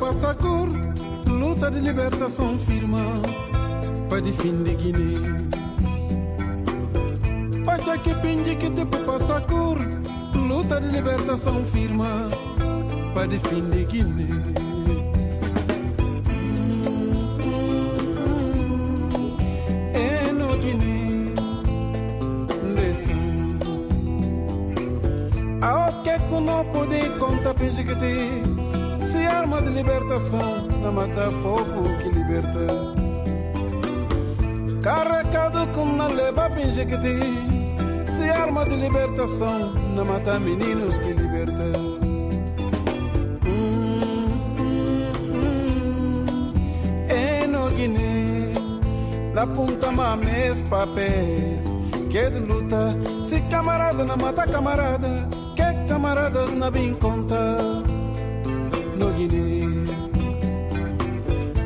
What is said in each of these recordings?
passa cor, luta de libertação firma para defender Guiné. Até que pinge que te passa cor, luta de libertação firma para defender Guiné. É no Guiné, descendo. Aos que não podem contar pinge que te se arma de libertação, na mata povo que liberta. Carregado com na leva pinge que te se arma de libertação, na mata meninos que liberta. É no Guiné, da punta mames papéis, que é de luta, se camarada na mata camarada, que camaradas na bem conta. No Guiné,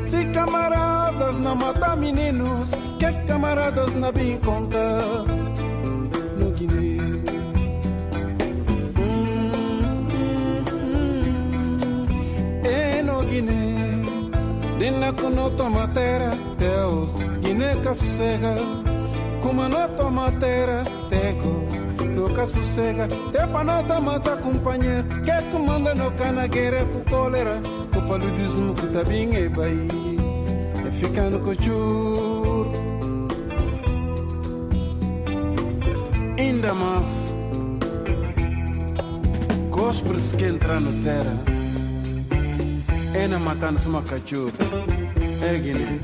se camaradas na mata meninos, que camaradas na bem conta. No Guiné, é no Guiné, Dina com toma terra, Deus, Guiné que sossega, como não toma terra, Tecos, nunca sossega, te panota mata companheiro, que comanda no cana guerra com cólera, com paludismo que tá bem e baí, e fica no cochur. Ainda mais, gospers que entra na terra, é na matando uma cachorro, é Guiné.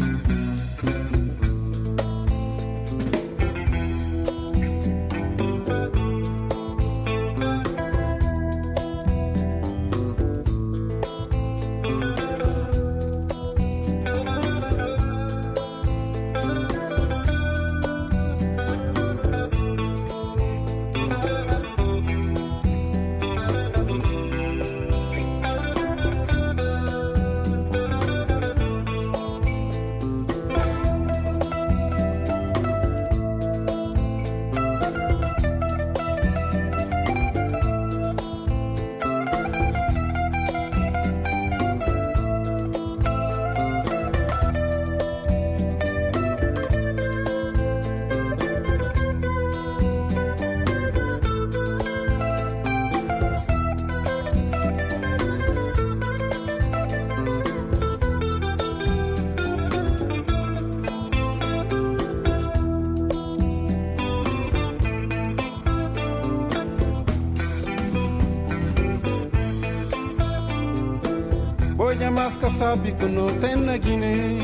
Boya mas que sabe que não tem na Guiné.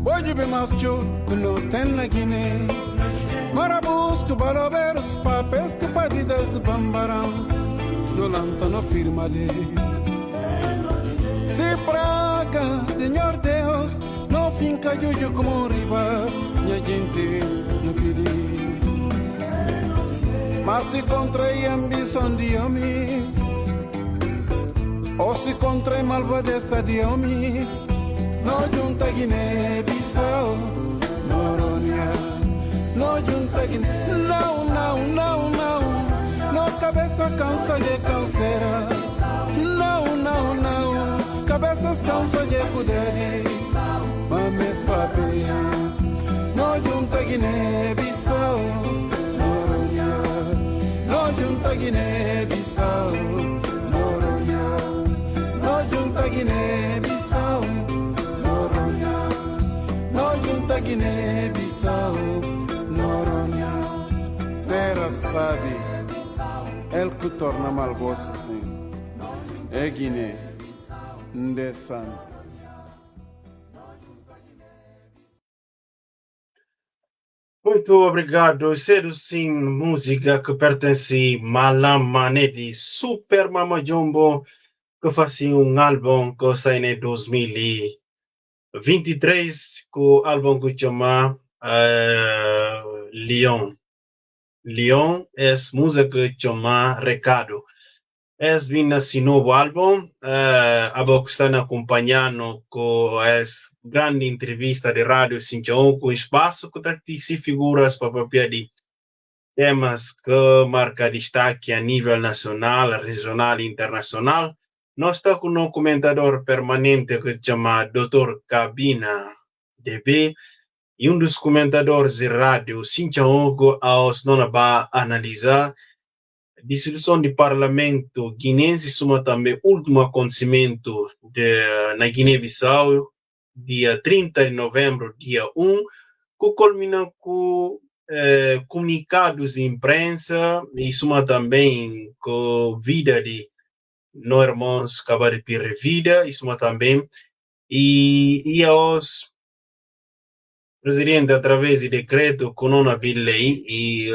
Boya bem mais que não tem na Guiné. Marabus que barabeiros, papéis que padidas do Bambarão, do lantano firma ali. Se praga, Senhor Deus, não finca juju como riba, minha gente não pedi. Mas se contrai ambição de homens, ou se contrai malvadeza de homens, não junta Guiné-Bissau, Noronha, não junta Guiné, não, não, não, não, não cabeça cansa de canseira, não, não, não, cabeças cansa de poder, mames papéis, não junta Guiné-Bissau, Noronha, não junta Guiné-Bissau, no junta Guiné-Bissau, Noronha, no junta Guiné-Bissau, Noronha. Terra sabe, el que torna mal gosto assim, é Guiné, Ndesan. Muito obrigado. Cedo sim, música que pertence a Malamane de Super Mama Jumbo, que fazia álbum que saiu em 2023, com o álbum que chama Leon. Leon é música que chama Recado. É vindo esse novo álbum, a que está acompanhando com essa grande entrevista de rádio Sinchão, com espaço que está se figuras para papel de temas que marca destaque a nível nacional, regional e internacional. Nós estamos com um comentador permanente que se chama Dr. Cabina DB, e dos comentadores de rádio, Cíntia Ogo, aos não vai analisar a dissolução do parlamento guinense, suma também o último acontecimento na Guiné-Bissau, dia 30 de novembro, dia 1, que culmina com comunicados de imprensa, e suma também com vida de nós irmãos acabar de perder vida, e suma também, e aos presidente, através de decreto, que não havia lei e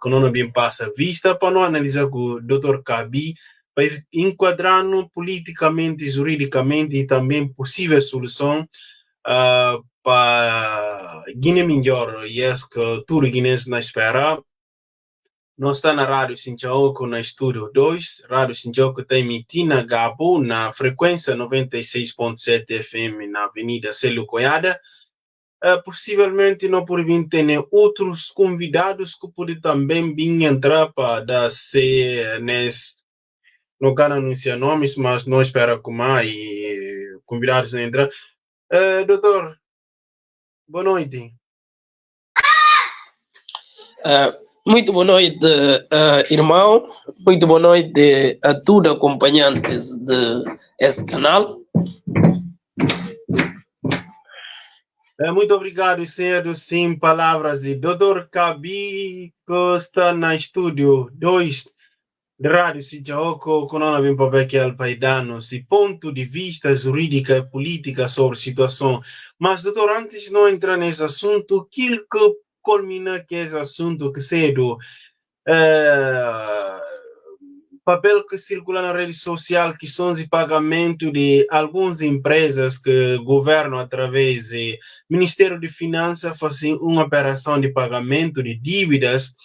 que não havia passa vista, para não analisar com o Dr. Kabi, para enquadrando politicamente, juridicamente e também possível solução para Guiné melhor. E é que tudo guinense na espera. Nós está na Rádio Sinchaoco, na Estúdio 2. Rádio Sinchaoco está emitindo na Gabo, na frequência 96.7 FM, na Avenida Célio Coiada. Possivelmente não por vir ter outros convidados que podem também vir entrar para dar nesse. Não quero anunciar nomes, mas não espero que mais convidados não entrar. Doutor, boa noite. Muito boa noite, irmão. Muito boa noite a todos os acompanhantes desse canal. Muito obrigado, senhor. Sim, palavras de Dr. Kabi, que está na Estúdio 2 de Rádio Sinchaoco, que não vem para ver que ele vai dar-nos ponto de vista jurídica e política sobre a situação. Mas, doutor, antes de não entrar nesse assunto, aquilo que culmina que esse assunto que cedo papel que circula na rede social, que são de pagamento de algumas empresas que governam através do Ministério de Finanças, fazem uma operação de pagamento de dívidas,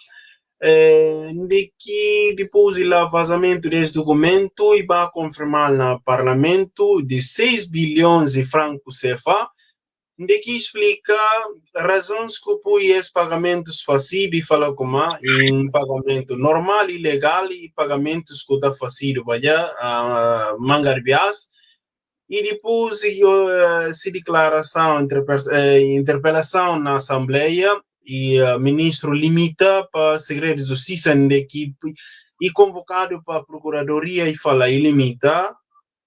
de que depois do vazamento desse documento e vai confirmar no parlamento de 6 bilhões de francos CFA, de que explica razões que põe esses pagamentos fazidos e fala como em pagamento normal e legal e pagamentos que está fazido para mangarbias e depois se declaração interpelação na Assembleia e o ministro limita para segredo de justiça da equipe e convocado para a procuradoria e fala e limita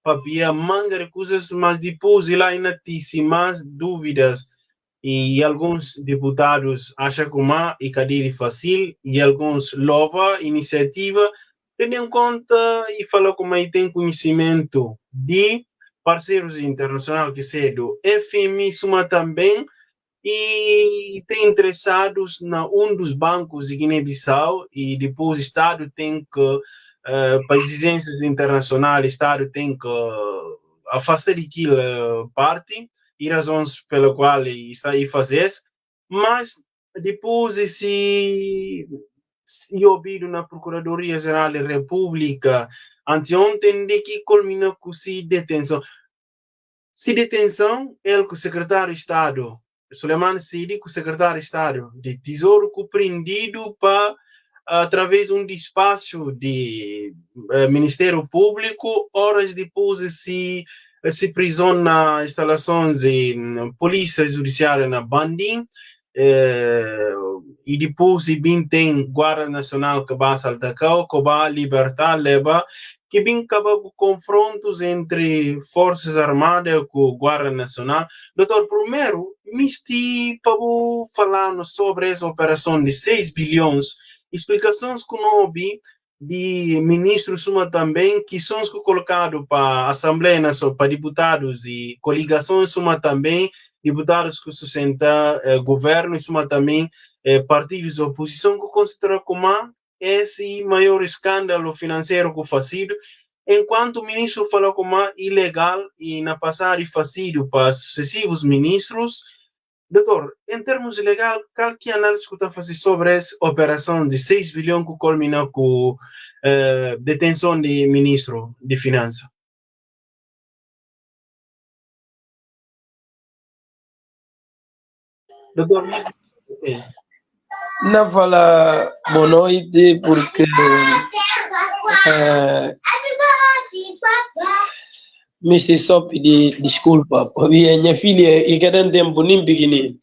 havia manga de coisas, mas depois lá ainda tinha mais dúvidas e alguns deputados acham que uma e cadeira fácil e alguns louvam a iniciativa, tendo em conta e falam como aí tem conhecimento de parceiros internacionais que são do FMI, suma também e tem interessados na dos bancos de Guiné-Bissau e depois o Estado tem que para exigências internacionais, o Estado tem que afastar aquela parte e razões pela qual está aí fazer, mas depois se ouvido na Procuradoria-Geral da República anteontem de que culmina com se detenção. Se detenção é o secretário de Estado, Suleiman Sidi, o secretário de Estado de Tesouro, compreendido para através de despacho de Ministério Público, horas depois se prisão na instalações de Polícia Judiciária na Bandim, e depois tem Guarda Nacional que vai saltar, que vai libertar, leva, que vem acabar com confrontos entre Forças Armadas com Guarda Nacional. Doutor, primeiro, me para falar sobre essa operação de 6 bilhões, explicações que não ouvi de ministros suma também, que são colocados para a Assembleia Nacional, para deputados e coligações suma também, deputados que sustentam governo e suma também partidos de oposição que consideram como esse maior escândalo financeiro que fazido, enquanto o ministro falou como ilegal e na passada e fazido para sucessivos ministros. Doutor, em termos legais, qual que análise que está fazendo sobre essa operação de 6 bilhões que culmina com detenção de ministro de Finanças? Doutor, não fala boa noite porque Me se só pedir desculpa, porque minha filha e cada tempo nem pequenino.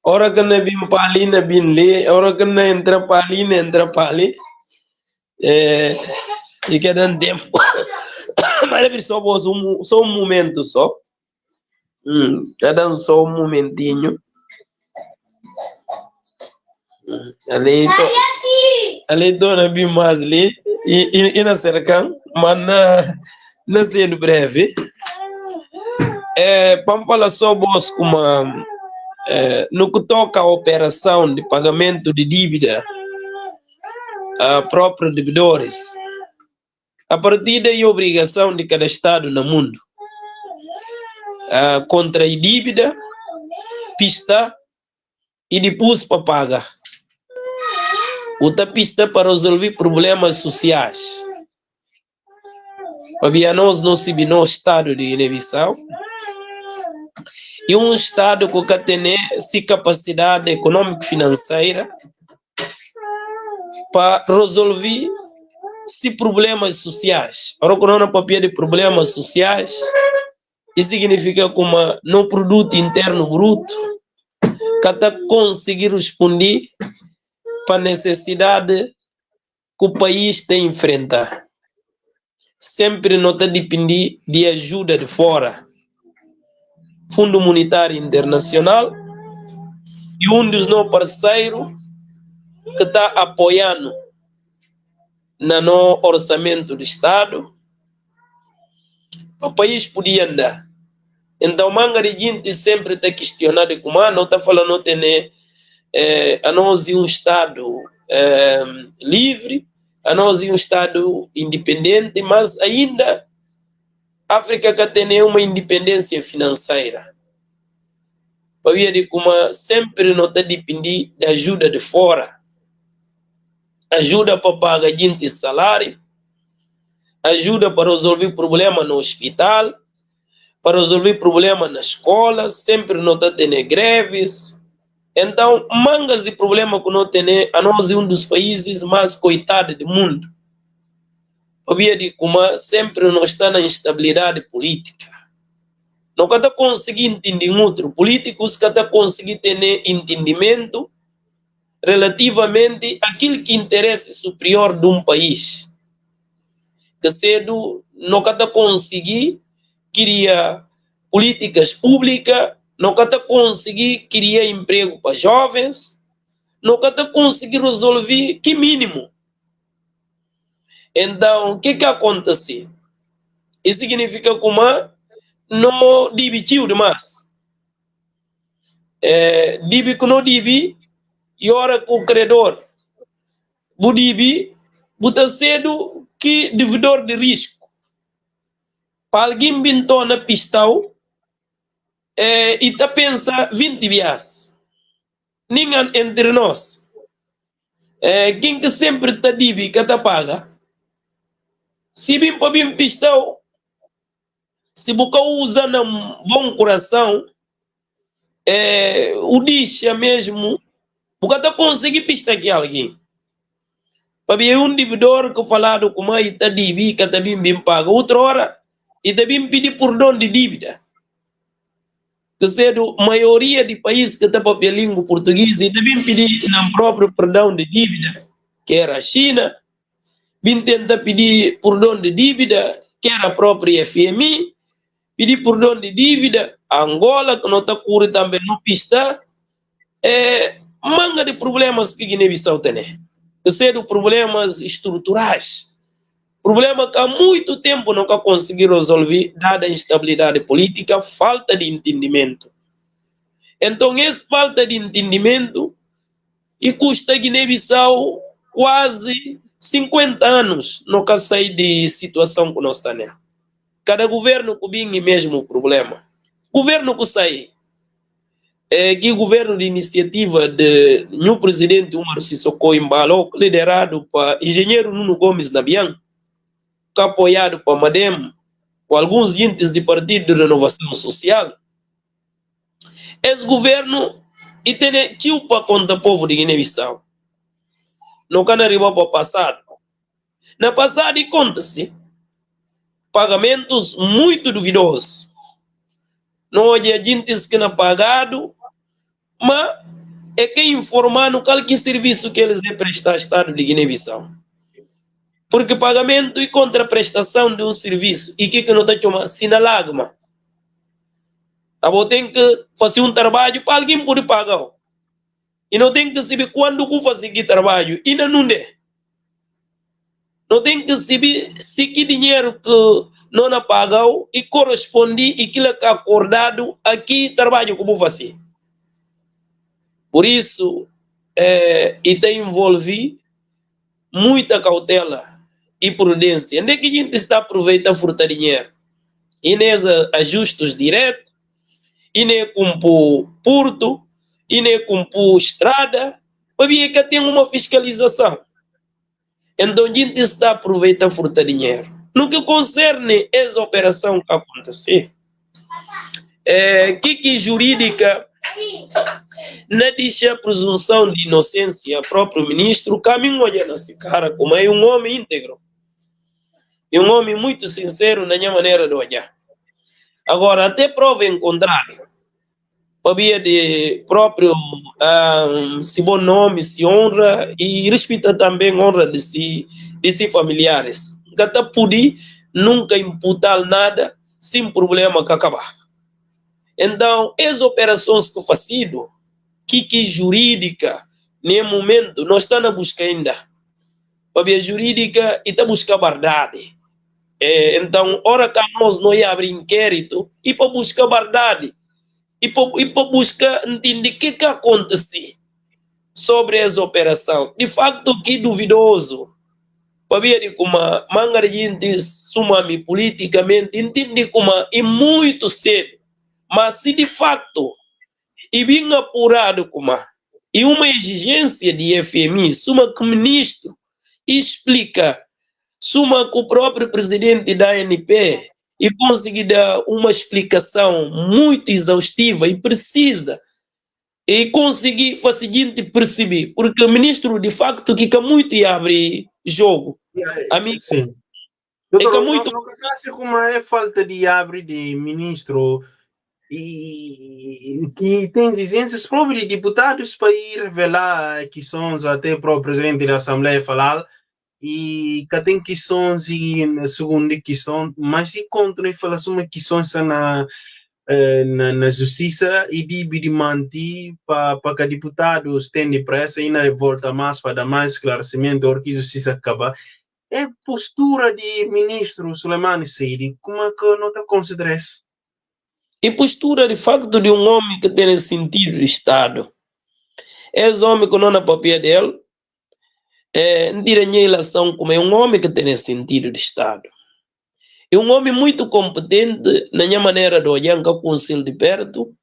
Ora que não vim para ali, não vim ler. Ora que não entra para ali, não entra para ali. E cada tempo. Mas é só um momento só. Cada só um momentinho. Ali estou na bim mais ali e na cercam, mas na sendo breve. Vamos falar só como no que toca à operação de pagamento de dívida a próprios devedores, a partir da obrigação de cada Estado no mundo contrair dívida, pista e depois para pagar. Outra pista para resolver problemas sociais. Para nós não se no estado de Guiné-Bissau e um estado que tem capacidade econômica e financeira para resolver problemas sociais. Ora, quando não papel de problemas sociais, isso significa como no produto interno bruto que está conseguir responder para a necessidade que o país tem a enfrentar. Sempre não está depender de ajuda de fora. Fundo Monetário Internacional e um dos nossos parceiros que está apoiando no orçamento do Estado para o país podia andar. Então, manga de gente sempre está questionando como não está falando tem a nós um Estado livre, a nós um Estado independente, mas ainda a África que tem uma independência financeira. Para ver de como sempre não está depender da ajuda de fora. Ajuda para pagar gente salário, ajuda para resolver problema no hospital, para resolver problema na escola, sempre não está tendo greves. Então, mangas de problema que não tem, a nós é um dos países mais coitados do mundo. Sabia de como sempre não está na instabilidade política. Não está conseguindo entender outro políticos que está conseguindo ter entendimento relativamente àquilo que interessa superior de um país. Que cedo não está conseguindo criar políticas públicas, não está conseguindo criar emprego para jovens, não está conseguindo resolver que mínimo. Então, o que acontece? Isso significa como não dividiu demais. Divi que não divi, e ora com o credor. O divi, está cedo que devedor de risco. Para alguém bintou na pistão, e está pensa 20 vias. Ninguém entre nós. Quem que sempre está divi que está paga. Se bem para bem pistão, se você usa um bom coração, o deixa mesmo, porque está conseguindo pistar aqui alguém. Para ver um devedor que falado como aí está divi que está bem paga. Outra hora, e está bem pedir perdão de dívida. Que cedo, a maioria de países que está para a língua portuguesa, e está bem pedir na próprio perdão de dívida, que era a China. Bem tentar pedir perdão de dívida, que era a própria FMI, pedir perdão de dívida, a Angola, que não está curando também no pista, manga de problemas que Guiné-Bissau tem. Que são problemas estruturais, problema que há muito tempo não conseguiram resolver, dada a instabilidade política, falta de entendimento. Então, essa falta de entendimento e custa Guiné-Bissau quase 50 anos não sai de situação que nós estamos. Cada governo que vem mesmo problema. Governo que sai, que governo de iniciativa de meu presidente Umaro Sissoko Embalo, liderado por engenheiro Nuno Gomes Nabian, que apoiado por Madem, por alguns entes de Partido de Renovação Social. Esse governo e tem tio para conta povo de Guiné-Bissau. Não can arribar para o passado. Na passado, conta-se, pagamentos muito duvidosos. Não hoje a gente que não pagado, mas é que informar no qualquer serviço que eles prestar ao Estado de Guiné-Bissau. Porque pagamento e contraprestação de um serviço, e que não está chamando sinalagma. Tem que fazer um trabalho para alguém poder pagar. E não tem que saber quando que fazer aquele trabalho. E não é. Não tem que saber se que dinheiro que não é pagado e corresponde e que é acordado aqui trabalho que vou fazer. Por isso, está envolvido muita cautela e prudência. Onde é que a gente está aproveitando furtar dinheiro? E nem ajustes diretos, e nem com porto, e nem com estrada, para ver que tem uma fiscalização. Então a gente está aproveitando furtar dinheiro. No que concerne essa operação que aconteceu, que jurídica não deixa a presunção de inocência próprio ministro, caminho olha nesse cara como é um homem íntegro. É um homem muito sincero na minha maneira de olhar. Agora, até prova em contrário, para via de próprio se bom nome, se honra e respeita também a honra de si familiares. Gata pudi nunca imputar nada sem problema que acabar. Então, as operações que fazido, que jurídica, nem momento, nós estamos na busca ainda. Para a jurídica, e está buscar verdade. Então, hora que nós não abrir inquérito, e para buscar verdade, e para buscar entender o que aconteceu sobre essa operação. De facto, que duvidoso. Para ver como a manga de gente suma-me politicamente, entende como é muito cedo. Mas se de facto, e bem apurado como e uma exigência de FMI, suma que o ministro explica, suma que o próprio presidente da ANP e conseguir dar uma explicação muito exaustiva e precisa e conseguir fazer a gente perceber, porque o ministro de facto fica muito e abre jogo. Amigo, sim. Doutor, muito... não acha como é falta de abrir de ministro e que tem exigências próprias de deputados para ir revelar questões até para o presidente da Assembleia falar e que tem questões e na segunda questão, mas se contra e falar sobre questões na justiça e de manter para que deputados tenham pressa e ainda volta mais para dar mais esclarecimento ou que a justiça acaba. É postura de ministro Suleimani Seydi, como é que não está considerando isso? E postura de facto de um homem que tem sentido de Estado. Esse homem que não na papel dele, não tira nem relação como é um homem que tem sentido de Estado. É um homem muito competente na minha maneira de olhar com o conselho de perto,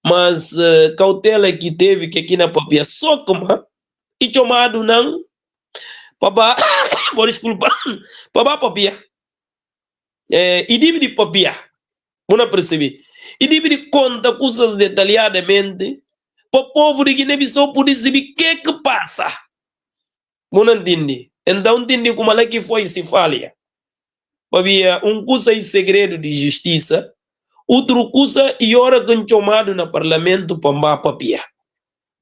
mas cautela que teve que aqui na papel só como e chamado não, papá, por desculpa, papá papel. E divide papel. Não percebi. E divide conta coisas detalhadamente para o povo de Guiné-Bissau poder saber o que passa. Não entende? Então entende como é que foi se falha. Havia coisa em segredo de justiça, outro coisa e hora que chamado no parlamento para papel.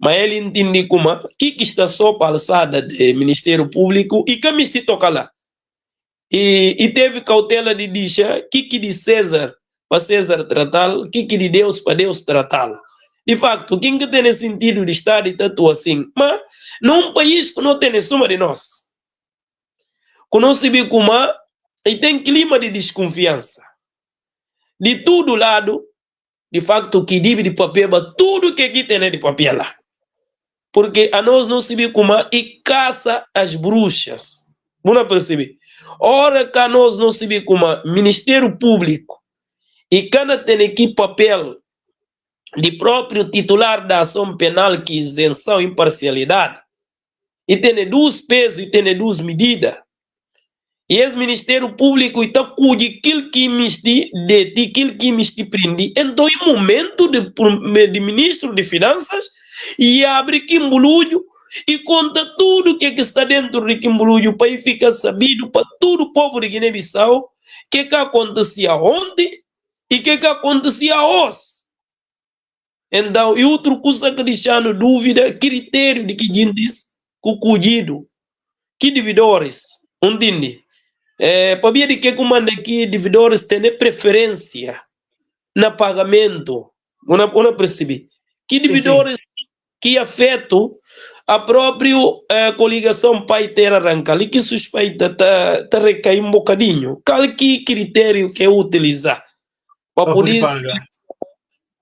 Mas ele entende como que está só para a alçada do Ministério Público e que me se toca lá. E teve cautela de deixar que de César para César tratá-lo, que de Deus para Deus tratá-lo. De facto, quem que tem sentido de estar e tanto assim, mas num país que não tem suma de nós, que não se vê como e tem clima de desconfiança. De todo lado, de facto, que divide de papel, tudo que aqui tem de papel lá. Porque a nós não se vê como e caça as bruxas. Não perceber. Ora que a nós não se vê como Ministério Público e cada tem aqui papel de próprio titular da ação penal que isenção e imparcialidade e tem duas pesos e tem duas medidas e esse Ministério Público está cuide aquilo que me deti, aquilo que me prende, então em momento de ministro de Finanças e abre Quimbulúdio e conta tudo que está dentro de Quimbulúdio para ficar sabido para todo o povo de Guiné-Bissau que acontecia ontem e que acontecia hoje. Então, e outra coisa que deixando dúvida, critério de que diz cucudido, que dividores, entende? Para ver de que comanda que dividores têm preferência no pagamento, não percebi. Que dividores que afetam a própria coligação pai ter arrancar, e que suspeita tá recair um bocadinho. Qual que critério que utilizar para poder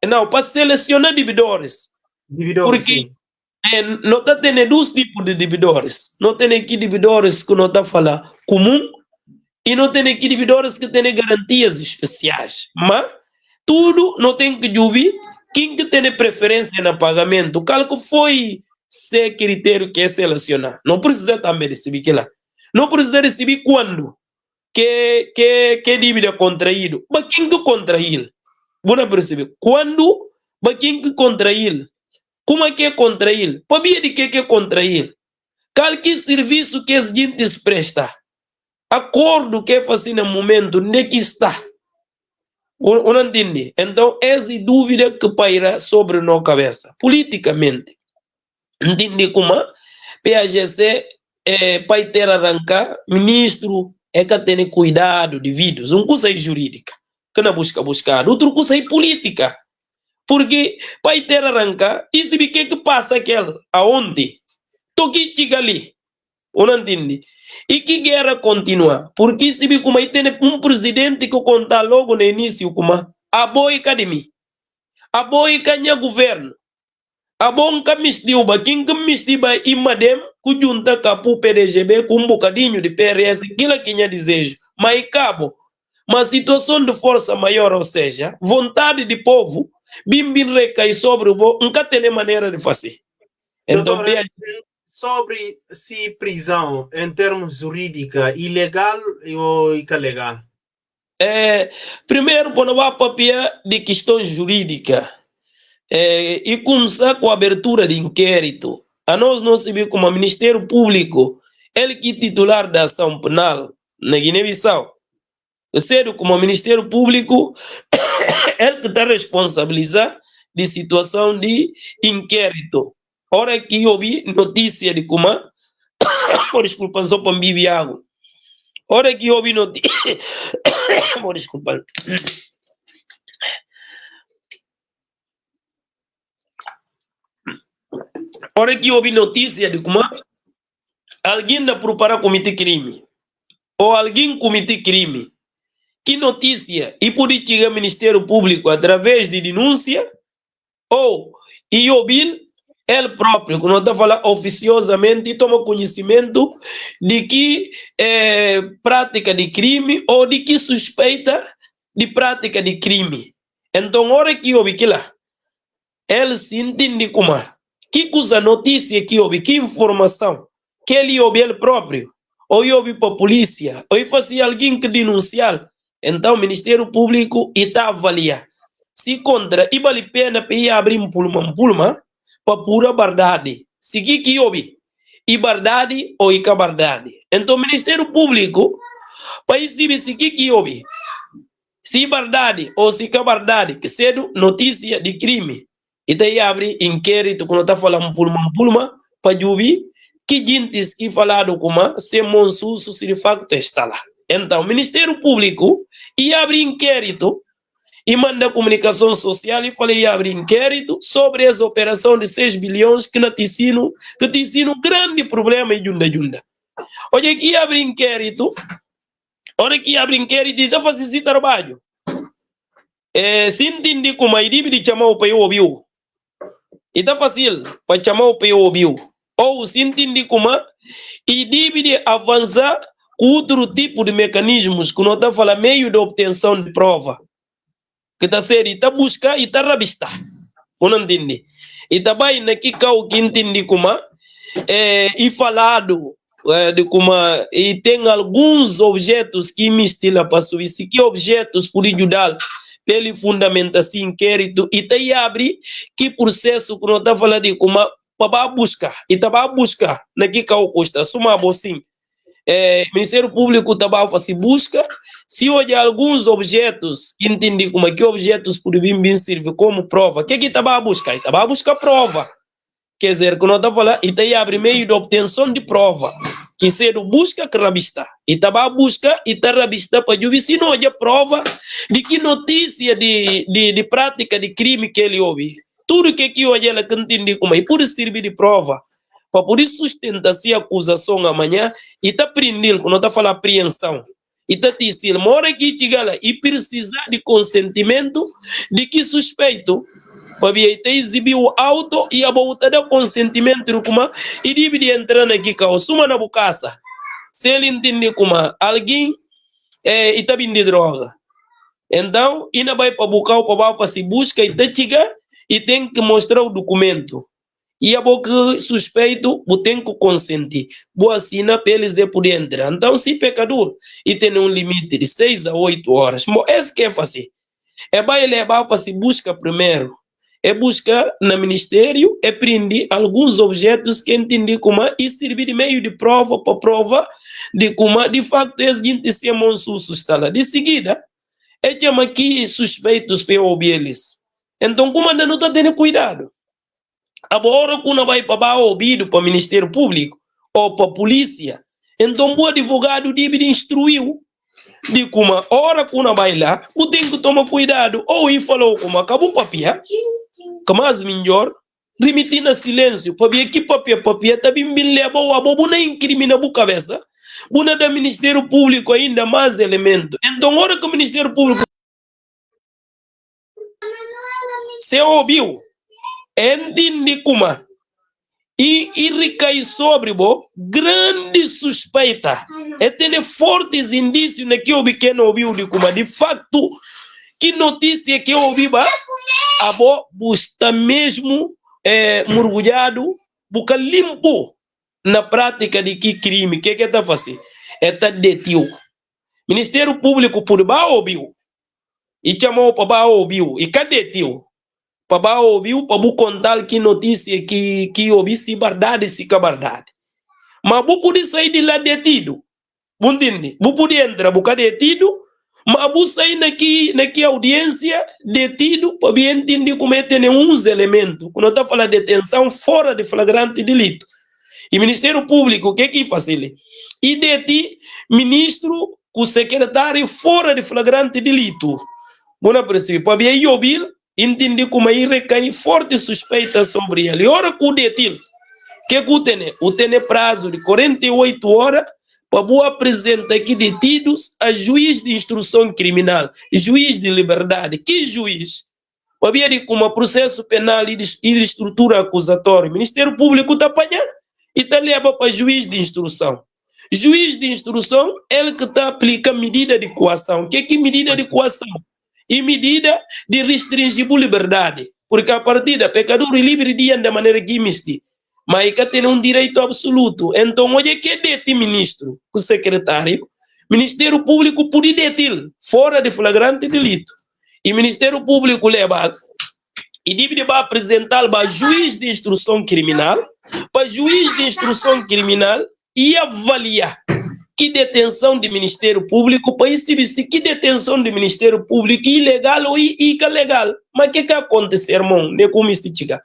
não, para selecionar dividores. Porque não está tendo dois tipos de dividores. Não tem aqui dividores que não está falando comum e não tem aqui dividores que têm garantias especiais. Mas tudo não tem que ouvir quem que tem preferência no pagamento. Qual que foi esse critério que é selecionar? Não precisa também receber que lá. Não precisa receber quando que dívida contraído. Mas quem que contrair? Vamos perceber. Quando, mas quem que contrair? Como é que é contrair? Para ver de que é contrair? Qualquer serviço que a gente presta, acordo que é fazer no momento, onde é que está? Não entende? Então, essa dúvida que paira sobre a nossa cabeça, politicamente. Entende como? PAGC para ter arrancar, ministro é que tem cuidado de vídeos, uma coisa é jurídica, que não buscar, outra coisa é política. Porque para ter arrancar, e se o que passa aquele, aonde? Toque chega ali, não entende? E que guerra continua? Porque se vi como aí tem um presidente que conta logo no início como a boa academia, a boa canha governo, a bom camistiva, quem camistiva e madem, que junta capu PDGB com um bocadinho de PRS, aquilo que tinha desejo, mas cabo, uma situação de força maior, ou seja, vontade de povo, bim recai sobre o bo, nunca tem maneira de fazer. Então, sobre se prisão, em termos jurídica, ilegal ou ilegal? Primeiro, quando vai papel de questões jurídicas, e começar com a abertura de inquérito, a nós não se vê como o Ministério Público, ele que é titular da ação penal na Guiné-Bissau, sendo como o Ministério Público, ele que está responsabilizado de situação de inquérito. Ora que eu vi notícia de como, desculpa, só para beber água. Ora que eu vi notícia, desculpa. Ora que eu vi notícia de como alguém da preparar cometer crime, ou alguém cometer crime. Que notícia? E pode chegar ao Ministério Público através de denúncia, ou e ouvir ele próprio, quando está falando oficiosamente, toma conhecimento de que prática de crime ou de que suspeita de prática de crime. Então, hora que ouve que lá, ele se entende como que coisa notícia que ouve, que informação que ele ouve ele próprio, ou ouve para a polícia, ou fazia alguém que denunciar. Então, o Ministério Público está avaliando se contra e vale pena para ir abrir um pulmão para pura verdade. Se que houve, e verdade ou e verdade. Então, o Ministério Público, para exibir se que houve, se verdade ou se verdade, que cedo notícia de crime, e daí abre inquérito quando está falando pulmão, para ouvir que gente que falado como se monsuso se de facto está lá. Então, o Ministério Público ia abrir inquérito e manda comunicação social e falei abre inquérito sobre essa operação de 6 bilhões que te ensina um grande problema em Junda. Hoje aqui abre inquérito, hora que abre inquérito e está fazendo esse trabalho. Se entende como a ideia de chamar o PO, e está fácil para chamar o PO, ou se entende como a ideia de avançar com outro tipo de mecanismos que não está falando meio de obtenção de prova. Que está sendo, está buscar e está rabistar. Não entende? E está bem aqui que entende como e falado de como e tem alguns objetos que me estilam para subir. Se que objetos por ajudar pela fundamentação inquérito e tem abre que processo que não está falando de como para buscar e está buscar aqui que custa suma assim. Ministério Público também faz busca, se olha alguns objetos, entende como é que objetos podem servir como prova, o que estava a buscar? Estava a buscar prova. Quer dizer, quando eu estou falando, e tem abre meio de obtenção de prova, que cedo busca que rabista, e estava a busca e está rabista para juiz, se não olha prova de que notícia de prática de crime que ele ouve. Tudo que olha ela que entende como é, pode servir de prova. Para poder sustentar se a acusação amanhã e tá prendendo, quando tá falando apreensão, e tá dizendo, mora aqui chega lá e precisar de consentimento de que suspeito, para vir exibir o auto e a volta de consentimento como e deve entrar aqui com o suma na bucaça. Se ele entende como alguém e tá vindo de droga. Então, ainda vai para buscar para fazer busca e tá chega e tem que mostrar o documento. E a boca suspeito, tem que consentir. Boa assina para eles poder entrar. Então, se pecador, e tem um limite de 6 a 8 horas, bom, esse que é fazer. É para levar para fazer busca primeiro. É buscar no ministério, é prender alguns objetos que entender como e servir de meio de prova para prova de como de facto é seguinte se é monsuso está lá. De seguida, é chama aqui suspeitos para ouvir eles. Então, como ainda não está tendo cuidado? Agora, quando vai para ouvido para o Ministério Público ou para a polícia, então o advogado deve instruir de como a hora quando vai lá, você tem que tomar cuidado. Ou ele falou como acabou o papel, que mais melhor, remitindo a silêncio, para ver que papel também me levou a bobo nem incrimina a cabeça. Buna do Ministério Público ainda mais elemento. Então, hora que o Ministério Público se ouviu, entende como e recai sobre grande suspeita e tem fortes indícios na que o pequeno ouviu de como de facto que notícia que eu ouvi a está mesmo mergulhado boca limpo na prática de que crime que está fazendo está detido. Ministério Público por ouviu e chamou para ouviu e cadê detido? Para ouviu para contar que notícia que ouvi se verdade se que verdade. Mas vou poder sair de lá detido. Vou entender? Vou poder entrar boca detido, mas vou sair naqui audiência detido para bem entender como é ter uns elementos. Quando está falando de detenção fora de flagrante delito. E Ministério Público, o que faz ele? E deti ministro com secretário fora de flagrante delito. Bom, perceber, para bem ouvir, entender como aí recai forte suspeita sobre ele. E ora que o detido, que o tem prazo de 48 horas para apresentar aqui detidos a juiz de instrução criminal, juiz de liberdade. Que juiz? Para ver como processo penal e de estrutura acusatória. O Ministério Público está apanhando e está leva para juiz de instrução. Juiz de instrução, ele que está aplicando medida de coação. O que é medida de coação? E medida de restringir a liberdade. Porque a partir da pecador é livre de andar da maneira que misti. Mas que tem um direito absoluto. Então, hoje que dete ministro, o secretário, Ministério Público pode deter fora de flagrante delito. E Ministério Público leva e deve apresentar para juiz de instrução criminal, para juiz de instrução criminal e avaliar que detenção do Ministério Público, para exibir se que detenção do Ministério Público é ilegal ou ilegal. Mas o que acontece, irmão? Nem como se chega.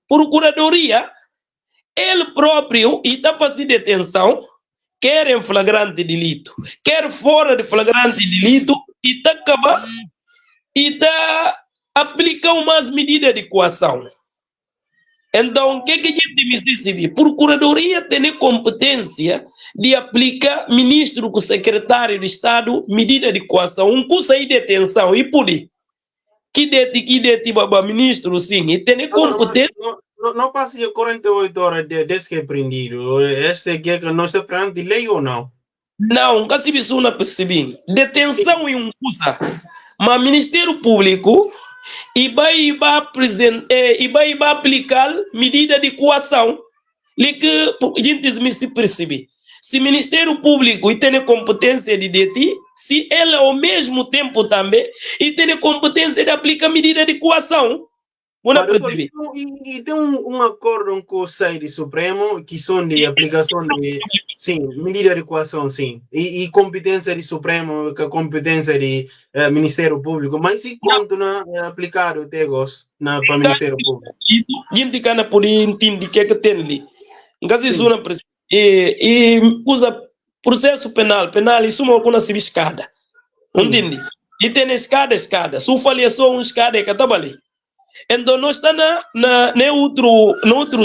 Procuradoria, ele próprio está fazendo detenção, quer em flagrante delito, quer fora de flagrante delito, e está acabando, e está aplicando umas medidas de coação. Então, o que a gente me Procuradoria tem competência de aplicar ministro com secretário de Estado medida de coação, um curso de detenção, e por aí. Que deti ministro, sim, e tem competência. Não passa 48 horas desde que é prendido. Esse aqui não está preso de lei ou não? Não, nunca se viu na percebi. Detenção é um coisa. Mas o Ministério Público e vai aplicar medida de coação. Que a gente se percebe. Se o Ministério Público tem competência de deter, se ele ao mesmo tempo também e tem competência de aplicar medida de coação. E tem um acordo com o SAID Supremo que são de aplicação de Sim, medida de coação, sim. E competência de Supremo, que competência de Ministério Público, mas se continua aplicado até gosto para o Ministério Público. Gente cana por entender que tem ali. Ngasi Sim. zona e usa processo penal, isso uma com a escada. Entende? E tem escada. Se falia só escada é que tá ali. Então nós está na outro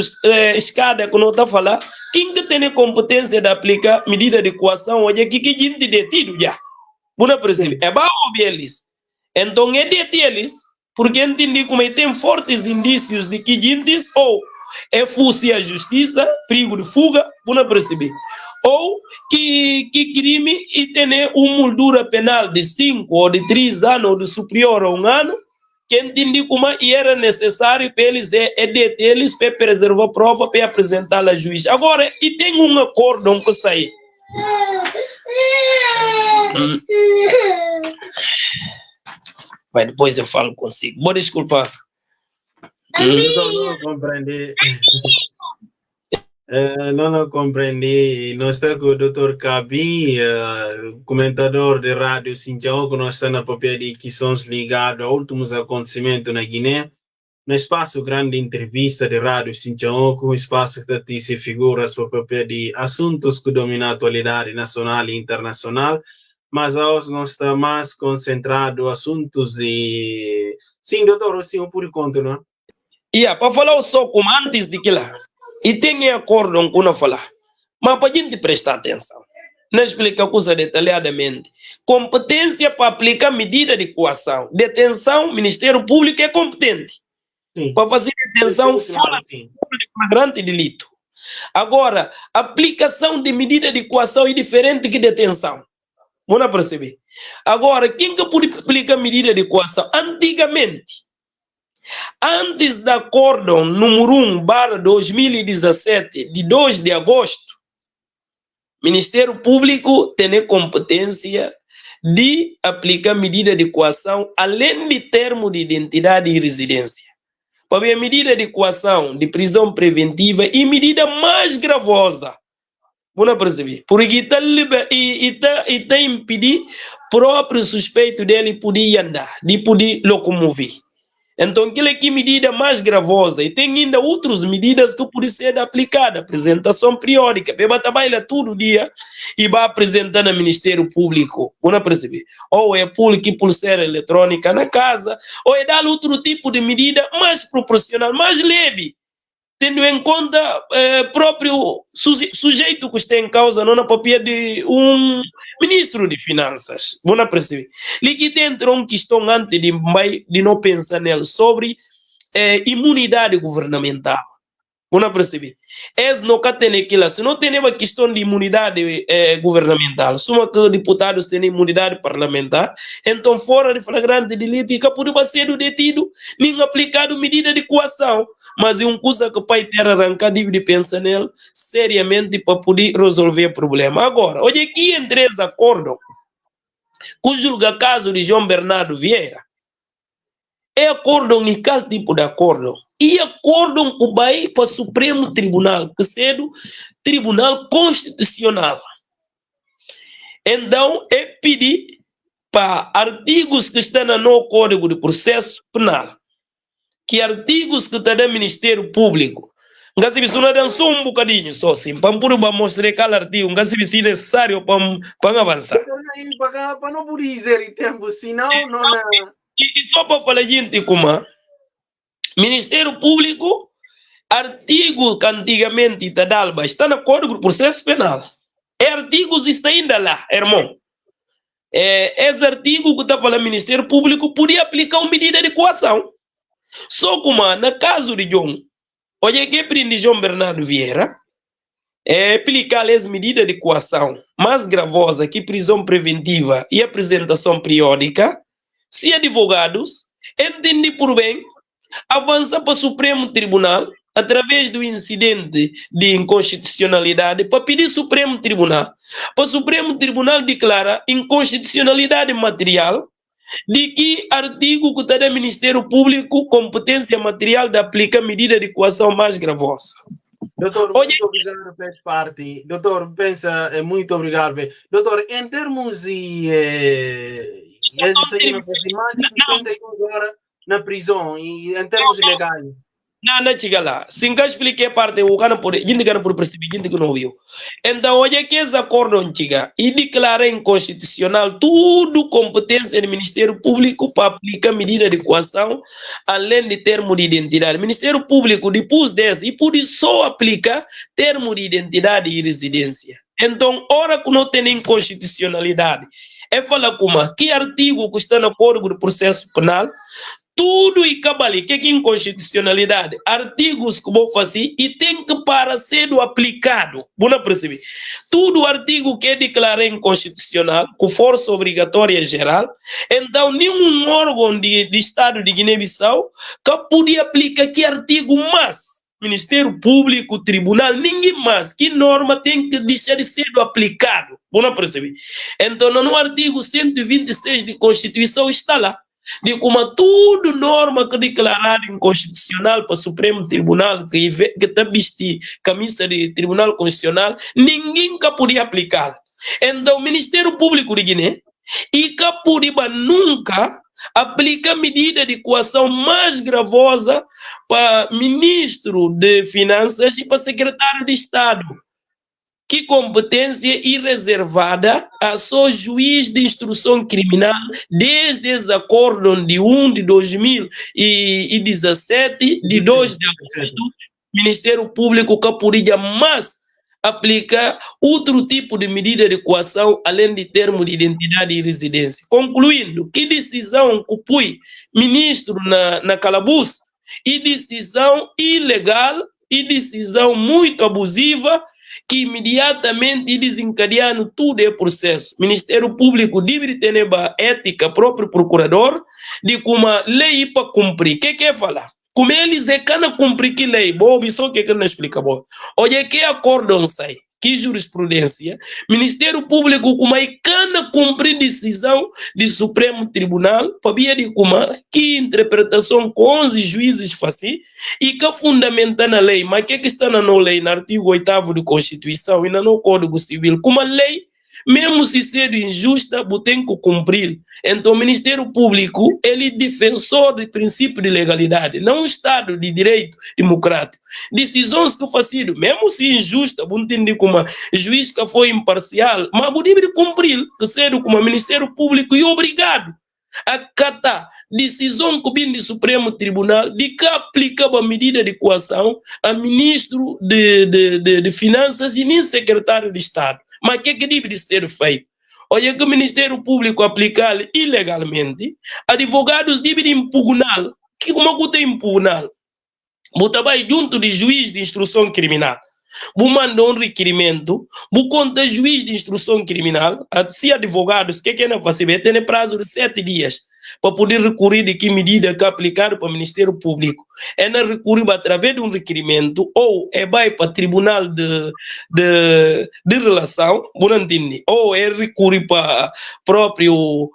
escada que nós está falando, quem que tem a competência de aplicar medida de coação hoje que gente detido já. Buna percebe? É bom eles. Então é detido eles, porque entendi como tem fortes indícios de que gente ou é fugir à justiça, perigo de fuga, buna perceber. Ou que crime e tem uma moldura penal de 5 ou de 3 anos ou de superior a 1 ano, que entendi como era necessário para eles deter eles para preservar a prova para apresentar a juiz. Agora, e tem um acordo que sai. Vai, depois eu falo consigo. Boa desculpa. Não compreendi. Não compreendi. Nós estamos com o Dr. Kabi, comentador de rádio Sintião, que nós estamos na papel de questões ligadas a últimos acontecimentos na Guiné. No espaço grande entrevista de rádio Sintião, com o espaço que se figuras para o papel de assuntos que dominam a atualidade nacional e internacional, mas hoje nós estamos mais concentrados em assuntos de... Sim, doutor, o senhor pode continuar? Para falar só como antes de que lá. E tem acordo com não falar. Mas para a gente prestar atenção. Não explica a coisa detalhadamente. Competência para aplicar medida de coação. Detenção, Ministério Público é competente. Sim. Para fazer detenção fora de flagrante delito. Agora, aplicação de medida de coação é diferente que detenção. Vamos perceber. Agora, quem que pode aplicar medida de coação? Antigamente, antes do acordo número 1/2017, de 2 de agosto, o Ministério Público tem competência de aplicar medida de coação além de termo de identidade e residência. Para ver a medida de coação de prisão preventiva e medida mais gravosa. Vamos perceber? Porque está impedir próprio suspeito dele poder andar, de poder locomover. Então, aquela que medida mais gravosa, e tem ainda outras medidas que podem ser aplicadas, apresentação periódica, para trabalhar todo dia e vai apresentar no Ministério Público, vamos perceber? Ou é pulseira eletrônica na casa, ou é dar outro tipo de medida mais proporcional, mais leve, tendo em conta próprio sujeito que está em causa, não na papel de ministro de Finanças. Vamos perceber. Ali que entra uma questão antes de não pensar nele sobre imunidade governamental. Vamos perceber. Não tem aquilo. Se não tem uma questão de imunidade governamental, se os deputados têm imunidade parlamentar, então fora de flagrante delito, que pode ser detido, nem aplicado medida de coação. Mas é uma coisa que o pai ter arrancado de pensar nele seriamente para poder resolver o problema. Agora, hoje aqui em 3 acordos, que julga caso de João Bernardo Vieira, é acordo em qual tipo de acordo? E acordo com o Bahia para o Supremo Tribunal, que é do Tribunal Constitucional. Então, é pedir para artigos que estão no Código de Processo Penal, que artigos que estão no Ministério Público, não se não dançou um bocadinho só assim, para mostrar cada artigo, não se é necessário para avançar. Para não poder dizer tempo, senão não... E só para falar, gente, como Ministério Público, artigo que antigamente está no Código de Processo Penal. Artigos está ainda lá, irmão. Esse artigo que está falando Ministério Público podia aplicar uma medida de coação. Só como no caso de João, olha que prende João Bernardo Vieira, aplicar as medidas de coação mais gravosa que prisão preventiva e apresentação periódica, se advogados entendem por bem, avança para o Supremo Tribunal através do incidente de inconstitucionalidade para pedir Supremo Tribunal. Para o Supremo Tribunal declara inconstitucionalidade material de que artigo que está no Ministério Público competência material de aplicar medida de coação mais gravosa. Doutor, Oye, muito obrigado por essa parte. Doutor, pensa, muito obrigado. Doutor, em termos de. Eles saíram mais de 52 horas na prisão, e em termos legais. na chigala singa explique parte o kana por jindi kana por perceber jindi que não viu então hoje que esse acordo chiga e declara inconstitucional tudo competência do Ministério Público para aplicar medida de coação além de termo de identidade. O Ministério Público depois desse e pode só aplicar termo de identidade e residência. Então, ora que não tem inconstitucionalidade, é falar como que artigo que está no Código do Processo Penal tudo e cabali, que é inconstitucionalidade, artigos que vou fazer e tem que para ser aplicado, vamos perceber, tudo artigo que é declarado inconstitucional, com força obrigatória geral, então nenhum órgão de Estado de Guiné-Bissau que podia aplicar que artigo mais, Ministério Público, Tribunal, ninguém mais, que norma tem que deixar de ser aplicado, vamos perceber, então no artigo 126 de Constituição está lá, de como tudo norma que declarada inconstitucional para o Supremo Tribunal, que está vestindo camisa de Tribunal Constitucional, ninguém que podia aplicar. Então, o Ministério Público de Guiné, e que podia nunca aplicar medida de coação mais gravosa para Ministro de Finanças e para Secretário de Estado. Que competência irreservada a só juiz de instrução criminal desde os acordos de 1 de 2017, de 2 de agosto, Ministério Público que podia mais aplicar outro tipo de medida de coação além de termo de identidade e residência. Concluindo, que decisão que põe ministro na calabouço e decisão ilegal e decisão muito abusiva que imediatamente desencadeando todo o processo. Ministério Público deve ter ética, próprio procurador, de como lei para cumprir. O que é falar? Como eles é que não cumprir que lei? Bom, só que não explica bom. Olha que acordam sai, que jurisprudência, Ministério Público como é que não cumprir decisão do Supremo Tribunal, para de como que interpretação com 11 juízes fazem e que fundamenta na lei, mas que está na lei, no artigo 8º da Constituição e no Código Civil, como a lei, mesmo se ser injusta, tem que cumprir. Então, o Ministério Público, ele é defensor do princípio de legalidade, não um Estado de direito democrático. Decisões que fazem, mesmo se injusta, vou entender como juiz que foi imparcial, mas deve cumprir, que ser como Ministério Público e obrigado a acatar decisão que vem do Supremo Tribunal de que aplicava medida de coação a ministro de Finanças e nem secretário de Estado. Mas o que deve ser feito? Olha que o Ministério Público aplicar ilegalmente, advogados devem impugnar. Que como que tem impugnar? Você vai junto de juiz de instrução criminal. Você manda um requerimento, você conta juiz de instrução criminal, se advogados, que não faz? Tem prazo de 7 dias para poder recorrer de que medida que aplicar para o Ministério Público. É não recorrer através de um requerimento ou é vai para o Tribunal de Relação, não entende? Ou é recorrer para próprio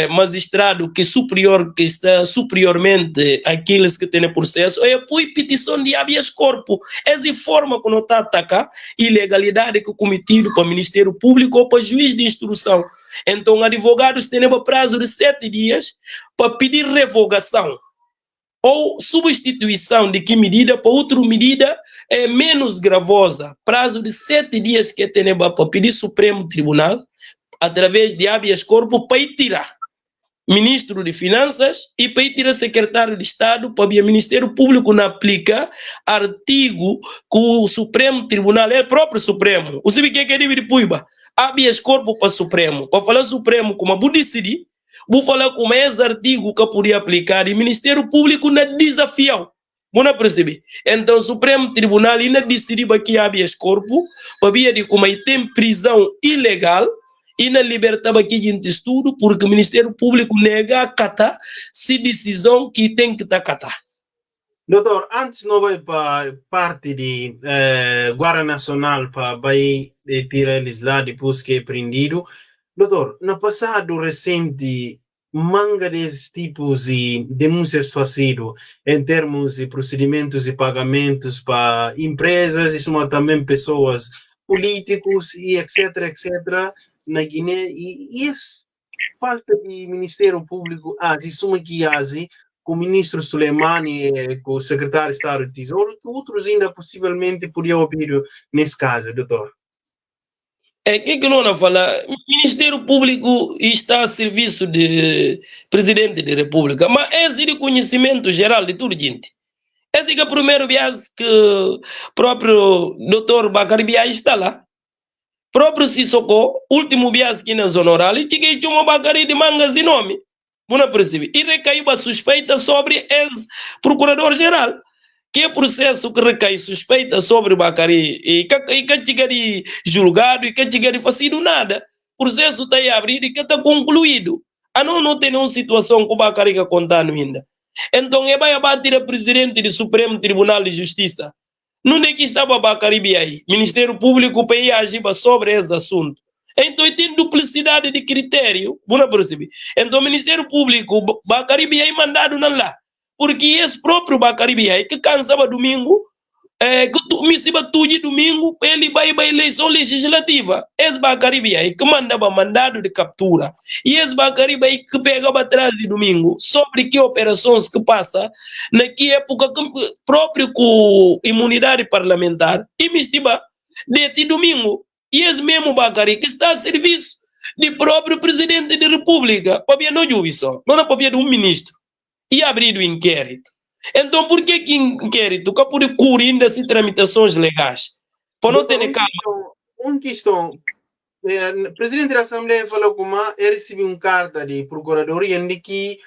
magistrado que está superiormente àqueles que têm processo, ou é por petição de habeas corpus. Essa forma que não está atacar ilegalidade que é cometido para o Ministério Público ou para o juiz de instrução. Então, advogados têm prazo de 7 dias para pedir revogação ou substituição de que medida para outra medida menos gravosa. Prazo de 7 dias que tem para pedir Supremo Tribunal, através de habeas corpus, para tirar ministro de Finanças e para tirar secretário de Estado, para o Ministério Público não aplica artigo que o Supremo Tribunal, é o próprio Supremo. Você vê que é de Puiba? Habeas corpus para o Supremo. Para falar Supremo, como vou decidir, vou falar como é esse artigo que podia aplicar e o Ministério Público não desafiou. Vamos perceber? Então, o Supremo Tribunal ainda decidiu que habeas corpus, para ver de como tem prisão ilegal, e não libertava aqui de estudo, porque o Ministério Público nega a acatar se decisão que tem que acatar. Doutor, antes não vai para parte de Guarda Nacional para tirar eles lá depois que é prendido. Doutor, no passado recente, manga desses tipos de denúncias fazido em termos de procedimentos e pagamentos para empresas, isso também pessoas políticos e etc, na Guiné, e essa falta de Ministério Público, isso aqui, com o ministro Soleimani, com o secretário de Estado de Tesouro, outros ainda possivelmente podiam ouvir nesse caso, doutor. Que não fala? O Ministério Público está a serviço de Presidente da República, mas esse de conhecimento geral de tudo, gente. Esse que é o primeiro viagem que o próprio Dr. Bakari Biaye está lá. Próprio Sissoko, último viagem aqui na zona oral, e cheguei a uma Bakari de mangas de nome. Não percebi. E recaiu a suspeita sobre ex-procurador-geral. Que é processo que recai suspeita sobre o Bakari e que chegar julgado e que chegar fazido nada. O processo está abrido e que está concluído. Não tem nenhuma situação que o Bakari está contando ainda. Então, ele vai abater o presidente do Supremo Tribunal de Justiça. Não é que estava Bakari Biaye. Ministério Público para agir sobre esse assunto. Então, tem duplicidade de critério. Não percebi. Então, o Ministério Público, Bakari Biaye mandado não lá. Porque esse próprio Bakari Biaye, que cansava domingo, que me siba tudo domingo, ele vai para a eleição legislativa. Esse Bakari Biaye que mandava mandado de captura. E esse Bakari Biaye que pegava atrás de domingo, sobre que operações que passa, na que época próprio com imunidade parlamentar, e me siba de domingo. E esse mesmo Bakari que está a serviço do próprio presidente da República, para não juízo, não é para um ministro. E abrir o inquérito. Então, por que inquérito? Que por cobrir das tramitações legais. Para não ter calma. Uma questão. O presidente da Assembleia falou que ele recebeu uma carta de procuradoria de que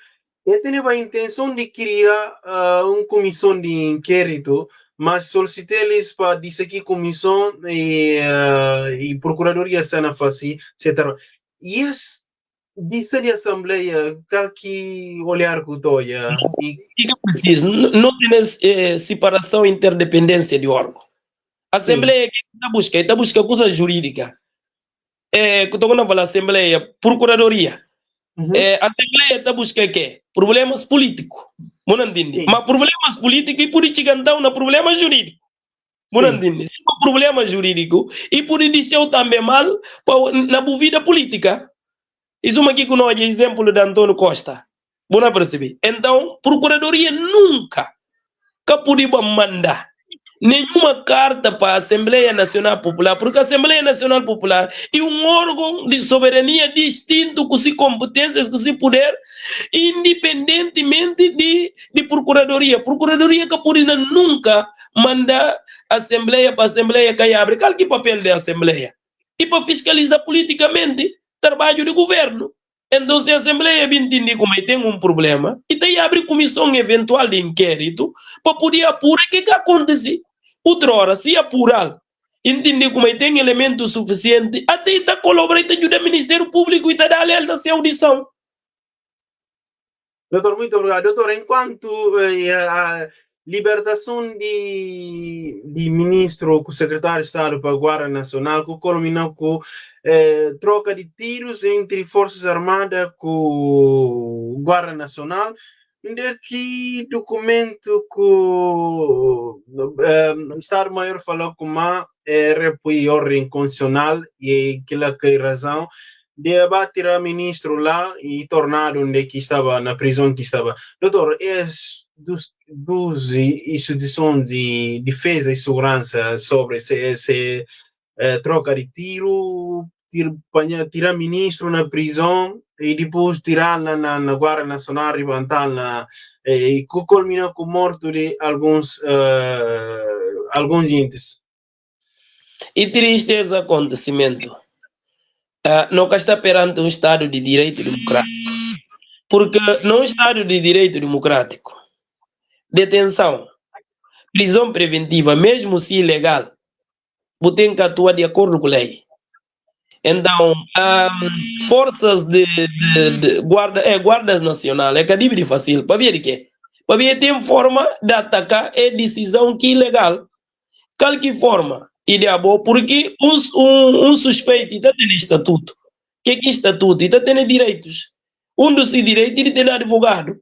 ele tinha a intenção de criar uma comissão de inquérito, mas solicitei-lhes para dizer que comissão e procuradoria estão a fazer, etc. E esse disse a Assembleia, tal que olhar com o Toya. Que preciso? Não tem separação e interdependência de órgão. A Assembleia está buscando coisa jurídica. Quando eu falo Assembleia, Procuradoria. A Assembleia está buscando o quê? Problemas políticos. Não entende? Mas problemas políticos e política então não problema jurídico. Não entende? Se é problema jurídico e por isso também mal na vida política. Isso aqui que nós é exemplo de Antônio Costa. Não perceber. Então, Procuradoria nunca podia mandar nenhuma carta para a Assembleia Nacional Popular, porque a Assembleia Nacional Popular é um órgão de soberania distinto, com competências, com poder, independentemente de Procuradoria. Procuradoria que podia nunca mandar a Assembleia para a Assembleia que abre. Qual que é o papel da Assembleia? E para fiscalizar politicamente trabalho do governo. Então, se a Assembleia entende como tem um problema, e tem abre comissão eventual de inquérito para poder apurar o que acontece. Outra hora, se apurar, entender como tem elemento suficiente, até está colaborando e ajuda o Ministério Público e está dando a audição. Doutor, muito obrigado. Doutor, enquanto a libertação de ministro, com o secretário de Estado para a Guarda Nacional, que culminou com troca de tiros entre Forças Armadas com Guarda Nacional, que documento que o Estado-Maior falou que é ordem constitucional e que ele tem razão de abater o ministro lá e tornar onde que estava, na prisão que estava. Doutor, dos instituições de defesa e segurança sobre essa troca de tiro, tirar ministro na prisão e depois tirar na Guarda Nacional, levantar e culminar com a morte de alguns entes. E triste esse acontecimento. Não está perante um Estado de Direito Democrático. Porque num Estado de Direito Democrático, detenção, prisão preventiva, mesmo se ilegal, você tem que atuar de acordo com a lei. Então, forças de guardas nacionais, é que é fácil. Para ver o quê? Para ver tem forma de atacar a decisão que é ilegal. Qualquer forma, ideal, porque um suspeito está tendo estatuto. O que é estatuto? Está tendo direitos. dos direito de ter advogado.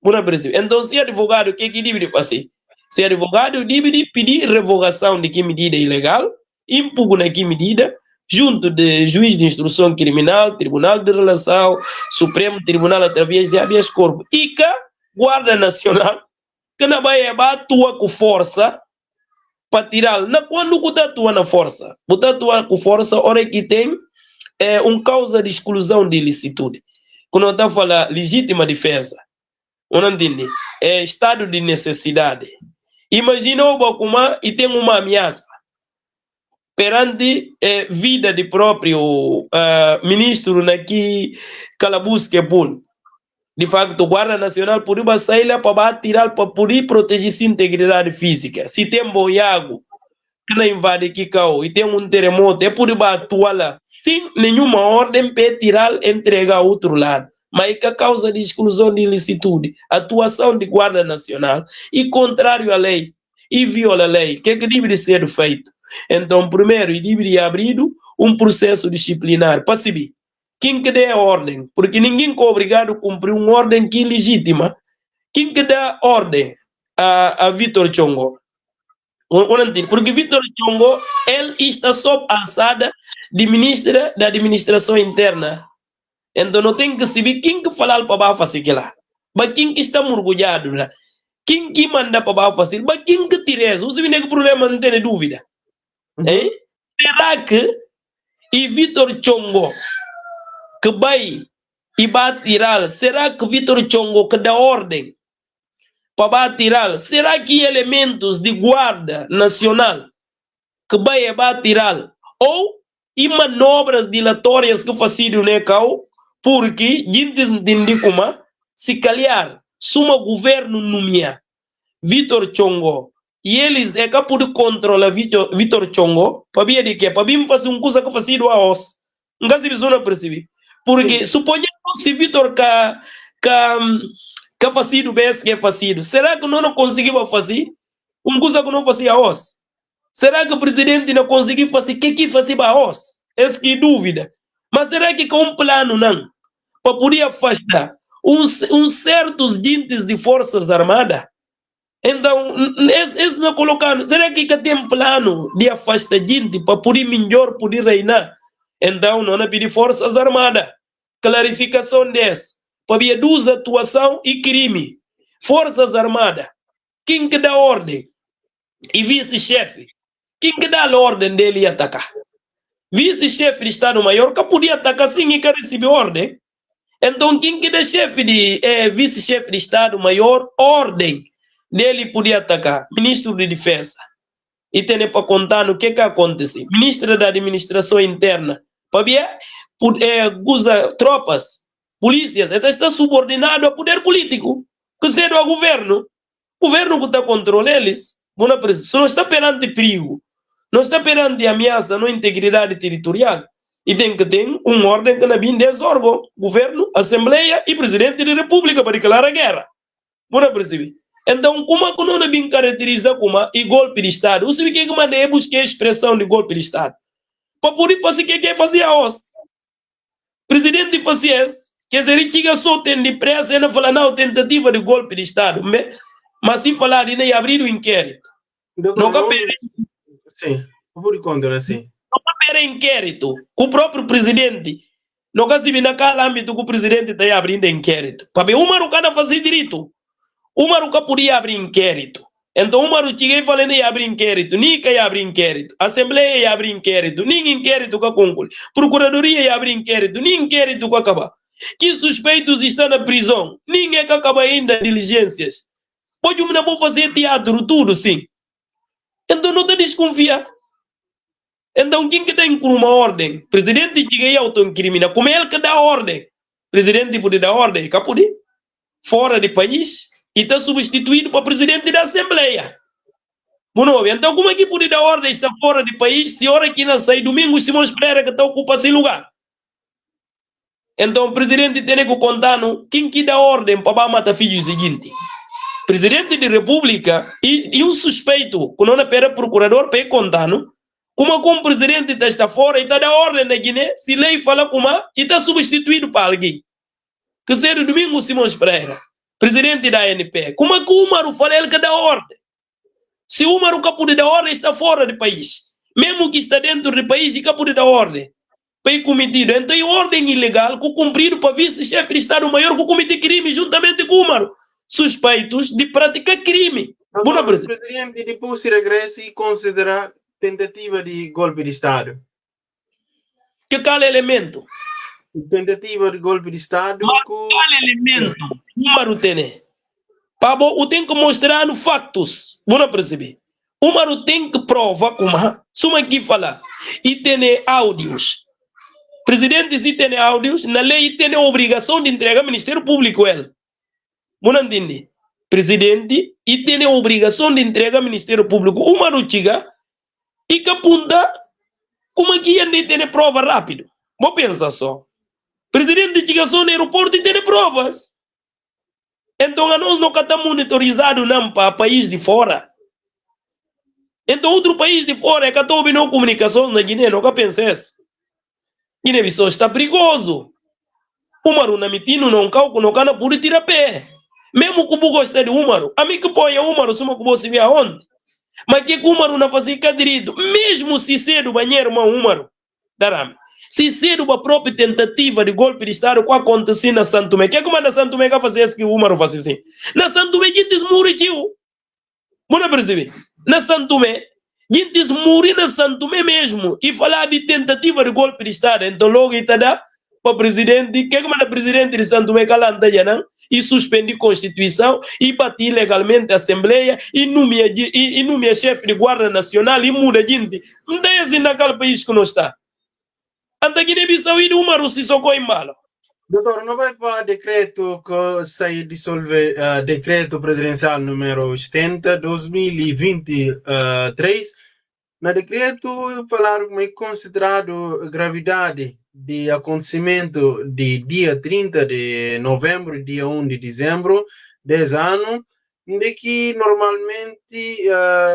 Buna percebe? Então, se advogado, o que deve fazer? Se advogado deve pedir revogação de que medida ilegal, impugna que medida, junto de juiz de instrução criminal, tribunal de relação, Supremo Tribunal através de habeas corpus. E que Guarda Nacional, que não vai atuar com força para tirar. Quando você atua na força, você atua com força, hora que tem causa de exclusão de ilicitude. Quando está falando legítima defesa, não entende? É estado de necessidade. Imagina o Bacuma e tem uma ameaça perante vida de próprio ministro naqui calabouço que é bom. De facto, o Guarda Nacional poderia sair lá para tirar, para poder proteger sua integridade física. Se tem boiago que não invade aqui e tem terremoto, é poderia atuar lá sem nenhuma ordem para tirar e entregar ao outro lado. Mas que a causa de exclusão de ilicitude, atuação de Guarda Nacional e contrário à lei e viola a lei, o que deve ser feito? Então, primeiro, deve abrir processo disciplinar para saber quem que dá ordem, porque ninguém é obrigado a cumprir uma ordem que é legítima. Quem que dá ordem a Vitor Chongo? Porque Vitor Chongo, ele está sob a alçada de ministra da administração interna. Então não tem que saber quem que falar para fazer aquilo lá. Mas quem que está orgulhado lá? Quem que manda para fazer? Mas quem que tira isso? Você vê que o problema não tem dúvida. Será que e Vitor Chongo que vai e vai tirar? Será que Vitor Chongo que dá ordem para tirar? Será que elementos de Guarda Nacional que vai tirar? Ou e manobras dilatórias que fazem né, porque gente entende como se calhar suma governo nomea Vitor Chongo e eles é capaz de controlar Vitor Chongo para ver de que para vir fazer coisa que fazem a os não se não perceber porque suponhamos se Vitor que fazido bem que é fazido, será que não conseguimos fazer coisa que não fazia a os? Será que o presidente não conseguiu fazer o que fazia a os? Essa que dúvida. Mas será que com plano não para poder afastar certos agentes de forças armadas? Então, eles não colocaram. Será que tem plano de afastar gente para poder melhor poder reinar? Então, não é pedir forças armadas. Clarificação dessa. Para ver duas atuação e crime. Forças armadas. Quem que dá ordem? E vice-chefe. Quem que dá a ordem dele atacar? Vice-chefe de Estado-Maior que podia atacar sim e que recebeu ordem. Então, quem que dá chefe de vice-chefe de Estado-Maior ordem dele podia atacar? Ministro de Defesa. E tem para contar no que acontece. Ministro da Administração Interna. Para ver, usa tropas, polícias, então está subordinado ao poder político, que serve ao governo. O governo que está controlando eles, não está perante perigo, não está perante ameaça na integridade territorial. E tem que ter uma ordem que não vem desse órgão, governo, assembleia e presidente da república para declarar a guerra. Não perceber? Então, como é que não vem caracterizar como golpe de Estado? Você vê que é buscar a expressão de golpe de Estado. Para poder fazer o que fazer a os. Presidente fazia isso. Quer dizer, ele chega só tem de pressa e não fala não, tentativa de golpe de Estado. Mas se falar, ele ia abrir o inquérito. Não capere. Sim, por conta assim. Não capere inquérito. Com o próprio presidente. Não capere naquele âmbito que o presidente está abrindo inquérito. Para ver, o Marucana fazer direito. O Maruca podia abrir inquérito. Então o Maruca chega e fala nem abrir inquérito, nem que ia abrir inquérito, Assembleia ia abrir inquérito, nem inquérito que conclui, Procuradoria ia abrir inquérito, nem inquérito que acaba. Que suspeitos estão na prisão, ninguém que acaba ainda diligências. Pode não vou fazer teatro, tudo sim. Então não te desconfia. Então quem que dá uma ordem? Presidente chega e autoincrimina, como ele que dá ordem? Presidente pode dar ordem, que pode? Fora do país. E está substituído para presidente da Assembleia. Então, como é que pode dar ordem está fora do país se hora que não sai domingo, Simão espera que está ocupando esse lugar? Então, o presidente tem que contar quem que dá ordem para matar filho seguinte. Presidente da República e um suspeito, quando não é procurador, para contar, como o presidente está fora e está dando ordem na Guiné, se lei fala como e está substituído para alguém. que ser Domingos Simões Pereira, presidente da ANP, como é que o Umaru fala ele que dá ordem? Se o Umaru que pode dar ordem, está fora do país. Mesmo que está dentro do país e que pode dar ordem. Para cometido. Então, é ordem ilegal que cumprido para vice-chefe de Estado-Maior que comete crime juntamente com o Umaru. Suspeitos de praticar crime. O presidente depois se regressa e considera tentativa de golpe de Estado. Que tal elemento? Tentativa de golpe de Estado. Mas qual elemento o Umaru tem? Pabo, o tem que mostrar nos factos. Vamos perceber. O Umaru tem que provar como suma aqui falar. E tem áudios. Presidente, se tem áudios, na lei tem a obrigação de entregar ao Ministério Público ele. Vamos entender? Presidente, e tem a obrigação de entregar ao Ministério Público. O Umaru chega e que apunta como é que ele tem prova rápido. Vou pensar só. Presidente chega só no aeroporto e tem provas. Então, nós não estamos monitorizados para país de fora. Então, outro país de fora é que está ouvindo comunicações na Guiné, não penses. Guiné-Bissau está perigoso. Umaru na mitino não calco, não cana por tirar pé. Mesmo que o gosta de Umaru, a mim que põe Umaru, suma que você vê aonde. Mas que Umaru não faz direito, mesmo se cedo banheiro, mas Umaru, darame. Se cedo a própria tentativa de golpe de Estado que aconteceu na Santo Tomé, que é como na Santo Tomé que faz isso que o Umaru faz assim? Na Santo Tomé, gente muriu. Vamos perceber? Na Santo Tomé, gente muriu na Santo Tomé mesmo e falar de tentativa de golpe de Estado. Então logo está dá para o presidente, que é como o presidente de Santo Tomé calanta já não? E suspende a Constituição e bater legalmente a Assembleia e nomeia chefe de Guarda Nacional e muda gente. Não tem assim naquele país que não está. Anta Guiné-Bissau e Umaru se socorre mal. Doutor, não vai para decreto que sai dissolve decreto presidencial número 70 2023. Na decreto falaram que é considerado gravidade de acontecimento de dia 30 de novembro e dia 1 de dezembro desse ano, de que normalmente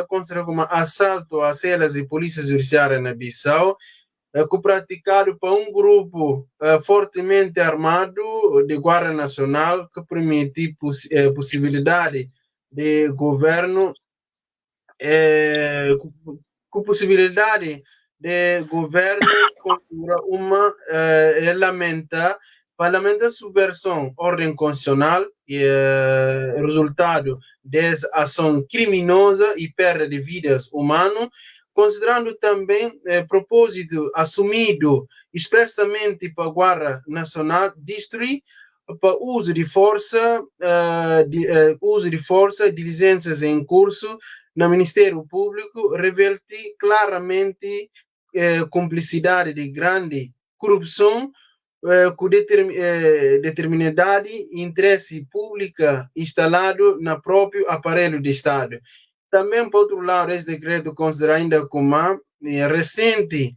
considerado como assalto a celas de polícia judiciária na Bissau, praticado por um grupo fortemente armado de Guarda Nacional que permite possibilidade de governo com possibilidade de governo contra uma lamenta subversão ordem constitucional e resultado dessa ação criminosa e perda de vidas humanas, considerando também propósito assumido expressamente para a Guarda Nacional destruir para uso de força, diligências em curso no Ministério Público, revela claramente cumplicidade de grande corrupção com determinada interesse público instalado no próprio aparelho de Estado. Também, por outro lado, esse decreto considera ainda como recente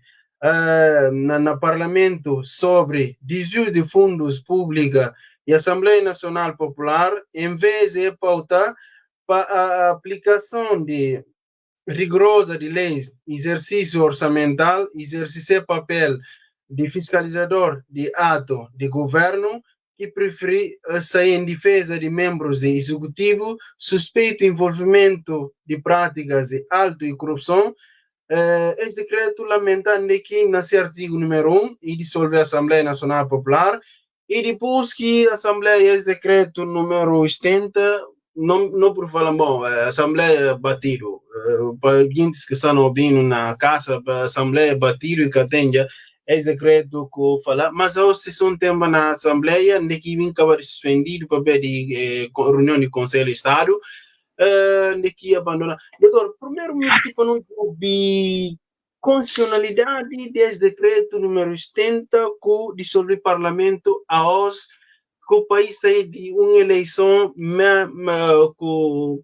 no Parlamento sobre desvio de fundos públicos e Assembleia Nacional Popular, em vez de pautar para a aplicação rigorosa de leis, exercício orçamental, exercício papel de fiscalizador de ato de governo, que prefere sair em defesa de membros do executivo, suspeito envolvimento de práticas de alta e corrupção. Este decreto lamentando que nesse artigo número 1 e dissolve a Assembleia Nacional Popular, e depois que a Assembleia, esse decreto número 70, não por falar, bom, a Assembleia batido, para gente que estão ouvindo na casa, a Assembleia batido e que atende esse decreto que eu falar, mas a sessão tempo na Assembleia, onde que vem acabar suspendido para ver de reunião de Conselho de Estado, onde que abandona. Doutor, primeiro me para não ouvir constitucionalidade desse decreto número 70 que dissolve o Parlamento aos que o país sai de uma eleição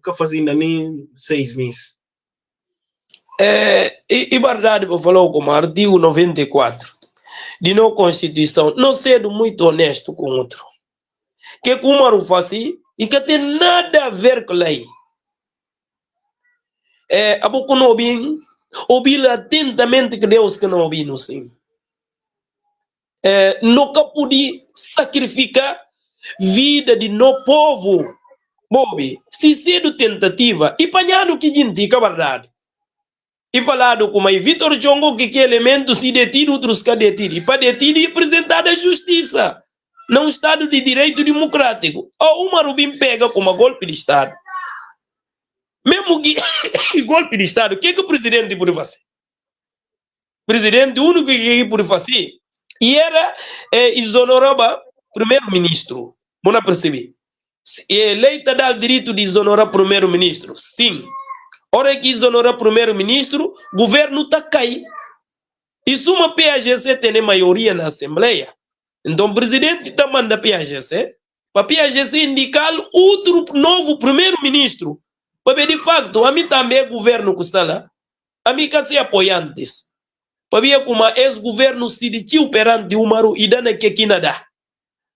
que fazendo nem 6 meses. E verdade, eu falo como artigo 94 de nossa Constituição, não sendo muito honesto com outro. Que o Umaru faz e que tem nada a ver com a lei. A pouco não ouvi atentamente que Deus que não ouviu, sim. Nunca pude sacrificar vida de no povo. Bobi, se cedo tentativa, e panhado que indica a verdade. E falado como aí, Vitor Jongo que elemento se detido, outros que detido. E para detido e apresentar a justiça. Num Estado de direito democrático. Ou uma Rubim pega como golpe de Estado. Mesmo que golpe de Estado, o que o presidente pode fazer? O presidente, o único que pode fazer, e era exonerar o primeiro-ministro. Vamos perceber. Lei dá o direito de exonerar o primeiro-ministro. Sim. Hora que exonerar o primeiro-ministro, o governo está caindo. E se uma PAGC tem maioria na Assembleia, então o presidente está mandando PAGC, para a PAGC indicar outro novo primeiro-ministro. Porque de facto, a mim também é governo que está lá. A mim que se apoiantes. Para ver como ex-governo se ditiu perante o Umaru e dá que aqui nada.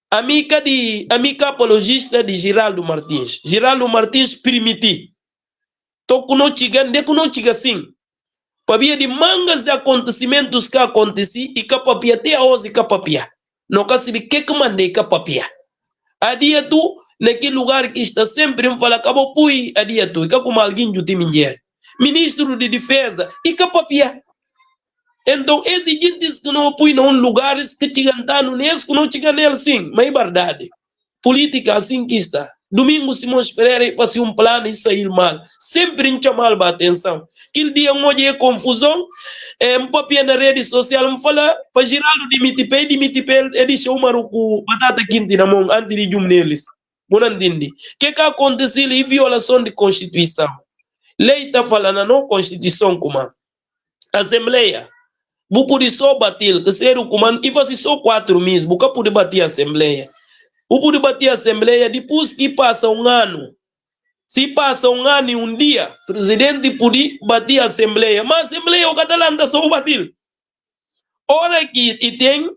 A mim que apologista de Geraldo Martins. Geraldo Martins permitir. Tô com não chega assim. Para ver de mangas de acontecimentos que aconteci e que papia até hoje que papia. Não quer saber que mandei que papia. A dia tu naquele lugar que está sempre me fala acabou pui a dia tu e que como alguém do time ministro de defesa e que papia. Então esses gente que não pui em lugares que chegam nesse que não chegam nele sim, mas é verdade. Política assim que está. Domingo Simões Pereira fazia um plano e saiu mal. Sempre em chamar a atenção. Aquele dia onde é confusão, um papel na rede social me fala, para Geraldo demitir, ele deixou o maruco batata quente na mão antes de um neles. Não entendi. O que aconteceu é violação de Constituição. Lei está falando não Constituição como Assembleia. Vou poder só bater, que ser o comando, e fazer só 4 meses, vou poder bater a Assembleia. O poder bater a Assembleia depois que passa um ano. Se passa um ano e um dia, o presidente pode bater a Assembleia. Mas a Assembleia, o catalão está só bater. Ora que tem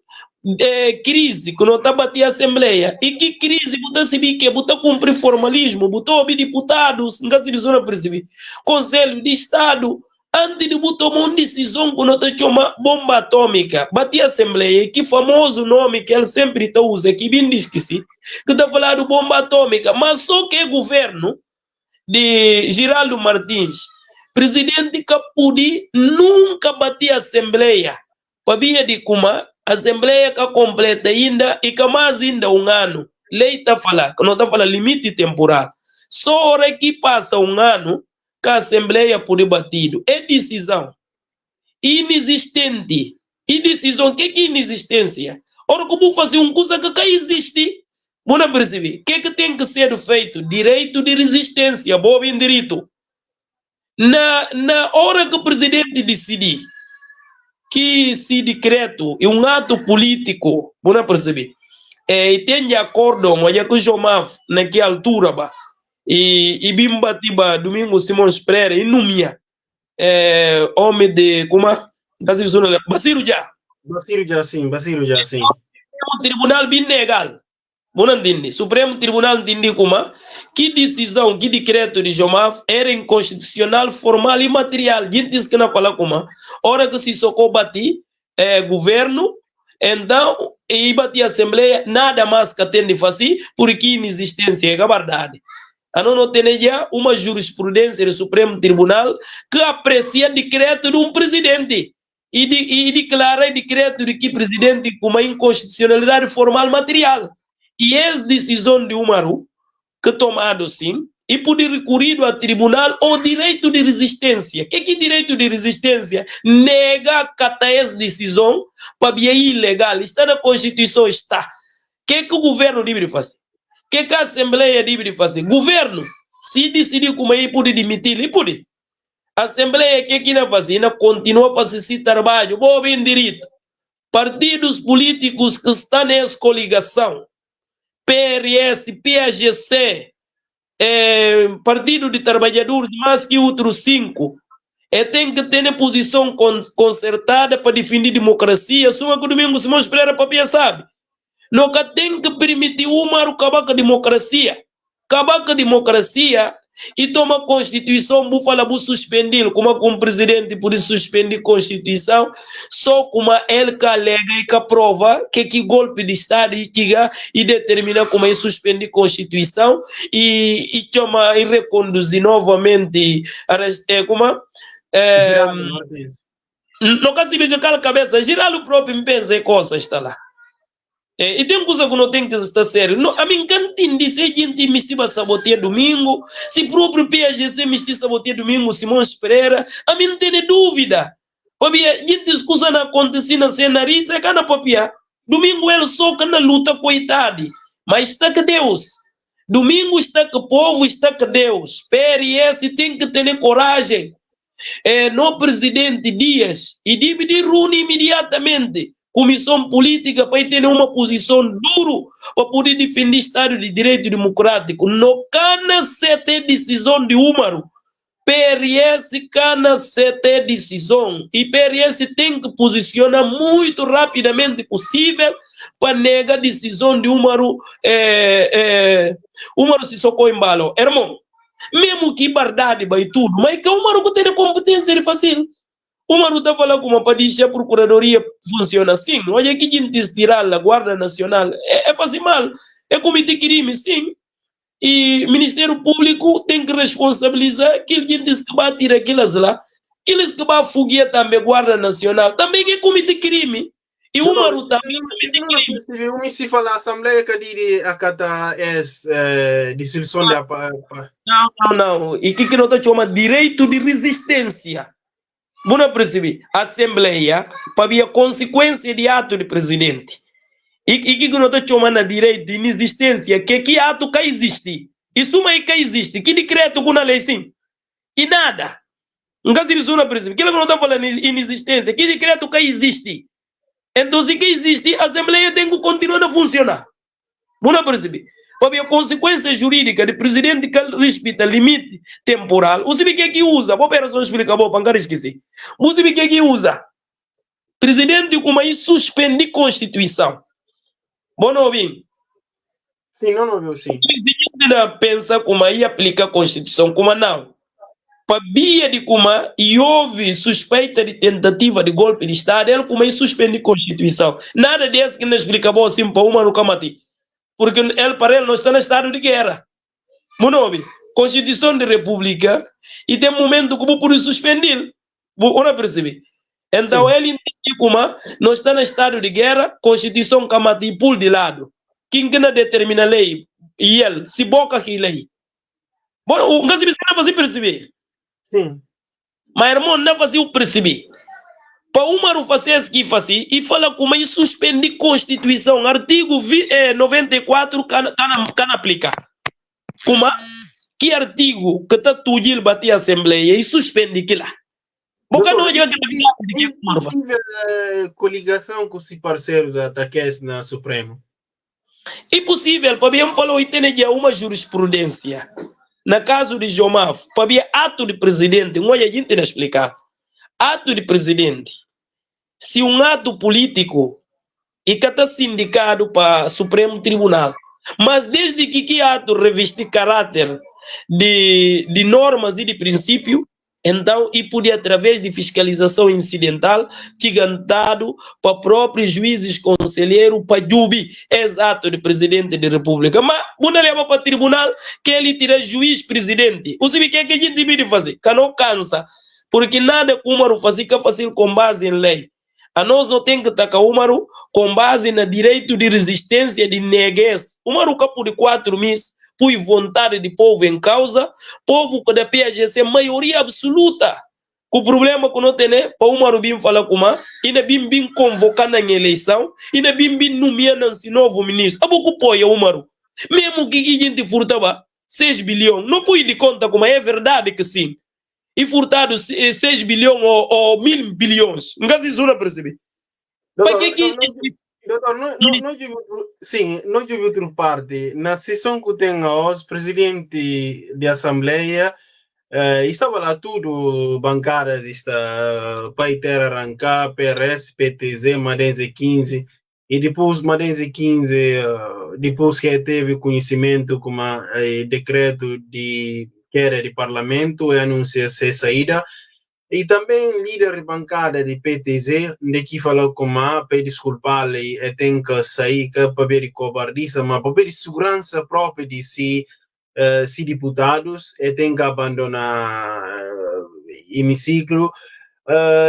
crise, que não está batendo a Assembleia. E que crise, você sabe que você cumprir formalismo, você ouvir deputados, não se perceber. Conselho de Estado, antes de tomar uma decisão que não está chamando bomba atômica, bater a Assembleia, que famoso nome que ele sempre está usando, que bem esqueci, que está falando bomba atômica, mas só que o governo de Geraldo Martins, presidente que pode nunca bater a Assembleia, para via de como a Assembleia que completa ainda e que mais ainda um ano, lei está falando, que não está falando limite temporal, só hora que passa um ano, que a Assembleia pode batido. É decisão inexistente. E decisão, que é inexistência? Ora, como fazer uma coisa que existe? Vamos perceber. O que tem que ser feito? Direito de resistência. Bom, bem direito. Na hora que o presidente decidir que esse decreto é um ato político, vamos perceber. E tem de acordo com o Jomaf naquela altura, e bimba tiba Domingo Simões Pereira e Numia homem de como Basiru já sim. O tribunal bem legal, não entende? Supremo Tribunal entende como que decisão, que decreto de Jomaf era inconstitucional, formal e material. Gente diz que não fala como hora que se socou bati governo, então e bati Assembleia, nada mais que tem de fazer porque inexistência é a verdade. A não tem já uma jurisprudência do Supremo Tribunal que aprecia decreto de um presidente e declara decreto de que presidente com uma inconstitucionalidade formal material. E essa decisão de Umaru, que tomado sim, e pode recorrer ao tribunal o direito de resistência. O que é direito de resistência? Nega acatar essa decisão para via ilegal. Está na Constituição, está. O que o governo deve fazer? O que a Assembleia deve fazer? Governo, se decidir como ele pode demitir, ele pode. A Assembleia, o que não faz? Ainda continua a fazer esse trabalho. Bom, bem direito. Partidos políticos que estão nessa coligação, PRS, PAGC, Partido de Trabalhadores, mais que outros 5, tem que ter posição concertada para defender democracia. Só que o Domingo Simões Pereira Papia sabe. Nunca tem que permitir o Umaru acabar com a democracia. Acabar com a democracia e toma a Constituição, bu fala, bu suspender, como o presidente pode suspender a Constituição, só como ele que alega e que aprova que golpe de Estado e determina como é suspender a Constituição e chama e reconduzir novamente como não consigo que aquela cabeça, girar o próprio pensa e coisa está lá. E tem coisa que não tem que estar sério. Não, a mim entendi se a gente me estiva sabotear domingo, se próprio PAGC me estiva sabotear domingo, Simão Pereira, a mim não tem dúvida. Porque a gente discussa na acontecer na cenário, é cana papia. Domingo ele só que na luta coitado, mas está que Deus. Domingo está que o povo, está que Deus. PRS tem que ter coragem. No presidente Dias e dividir reúne imediatamente comissão política para ter uma posição duro para poder defender o Estado de Direito Democrático. No cana sete decisão de Umaru, PRS cana sete decisão e PRS tem que posicionar muito rapidamente possível para negar a decisão de Umaru. Umaru se socou em balo, irmão. Mesmo que verdade vai tudo, mas que o Umaru tem competência de fazer. O Umaru está falando como para dizer a procuradoria funciona assim. Olha que a gente tirar a Guarda Nacional é fazer mal, é cometer crime, sim. E o Ministério Público tem que responsabilizar que a gente vai tirar aquelas lá, que eles que vai fugir também a Guarda Nacional, também é cometer crime. E o Umaru também cometer crime. O se fala a Assembleia que diz a cada dissolução da... Não. E que não está chamando direito de resistência. Não percebi. Assembleia para a consequência de ato de presidente. E que não está chamando direito de inexistência, que ato que existe. Isso mas que existe. Que decreto com a lei sim. E nada. Não percebi. Que não está falando inexistência. Que decreto que existe. Então, se que existe, a Assembleia tem que continuar a funcionar. Não percebi. Porque a consequência jurídica de presidente que respeita limite temporal, o que usa? Vou só explicar, para não esquecer. O que usa? Presidente como aí suspende a Constituição. Bom, não ouvi? Sim, não ouviu, sim. O presidente não pensa como aí aplica a Constituição, como não. Para via de como e houve suspeita de tentativa de golpe de Estado, ele como aí suspende a Constituição. Nada desse que não explica bom assim para uma no camati. Porque ele para ele não está no estado de guerra. Monobi, Constituição de República, e tem um momento que eu pude suspender. Não percebi. Então ele entende como não está no estado de guerra, Constituição camati pul de lado. Quem que não determina a lei, e ele, se boca que lei. Bom, o que você não perceber? Sim. Mas irmão, não fazia o perceber. Para o Umaru fazer isso que faz e fala como é suspender a Constituição, artigo 94 can aplicar. Como que artigo que está tudo bater a Assembleia e suspende aquilo lá. Porque não é coligação com os parceiros ataques na Supremo. É possível, para bem falou, e tem já uma jurisprudência. No caso de Jomaf, para bem ato de presidente, não é a gente explicar. Ato de presidente, se um ato político e que está sindicado para o Supremo Tribunal, mas desde que ato reveste caráter de normas e de princípio, então e podia através de fiscalização incidental tigantado para próprios juízes conselheiros para jubi exato de presidente da República, mas não leva para o tribunal que ele tira juiz presidente. O que é que a gente deve fazer? Que não cansa. Porque nada que o Umaru faz com base em lei. A nós não tem que atacar o Umaru com base no direito de resistência de neguez. O Umaru capo de 4 meses, por vontade de povo em causa, povo que da PAGC, maioria absoluta. O problema que não tem é, para o Umaru bim falar com uma, e não bim convocar na eleição, e não bim nomear esse novo ministro. A pouco põe o Umaru. Mesmo que a gente furtava 6 bilhões, não põe de conta como é verdade que sim. E furtado 6 bilhões ou 1.000 bilhões. Não não perceber. Doutor, não tive outra parte. Na sessão que tem hoje, presidente da Assembleia, estava lá tudo, bancárias, está Paiter arrancar, PRS, PTZ, Madense 15, e depois Madense 15, depois que teve conhecimento como decreto de queda de parlamento e anuncia sua saída. E também líder de bancada de PTZ, de que falou com a para desculpar-lhe e tem que sair para ver de cobardice, mas para ver de segurança própria de si deputados e tem que abandonar hemiciclo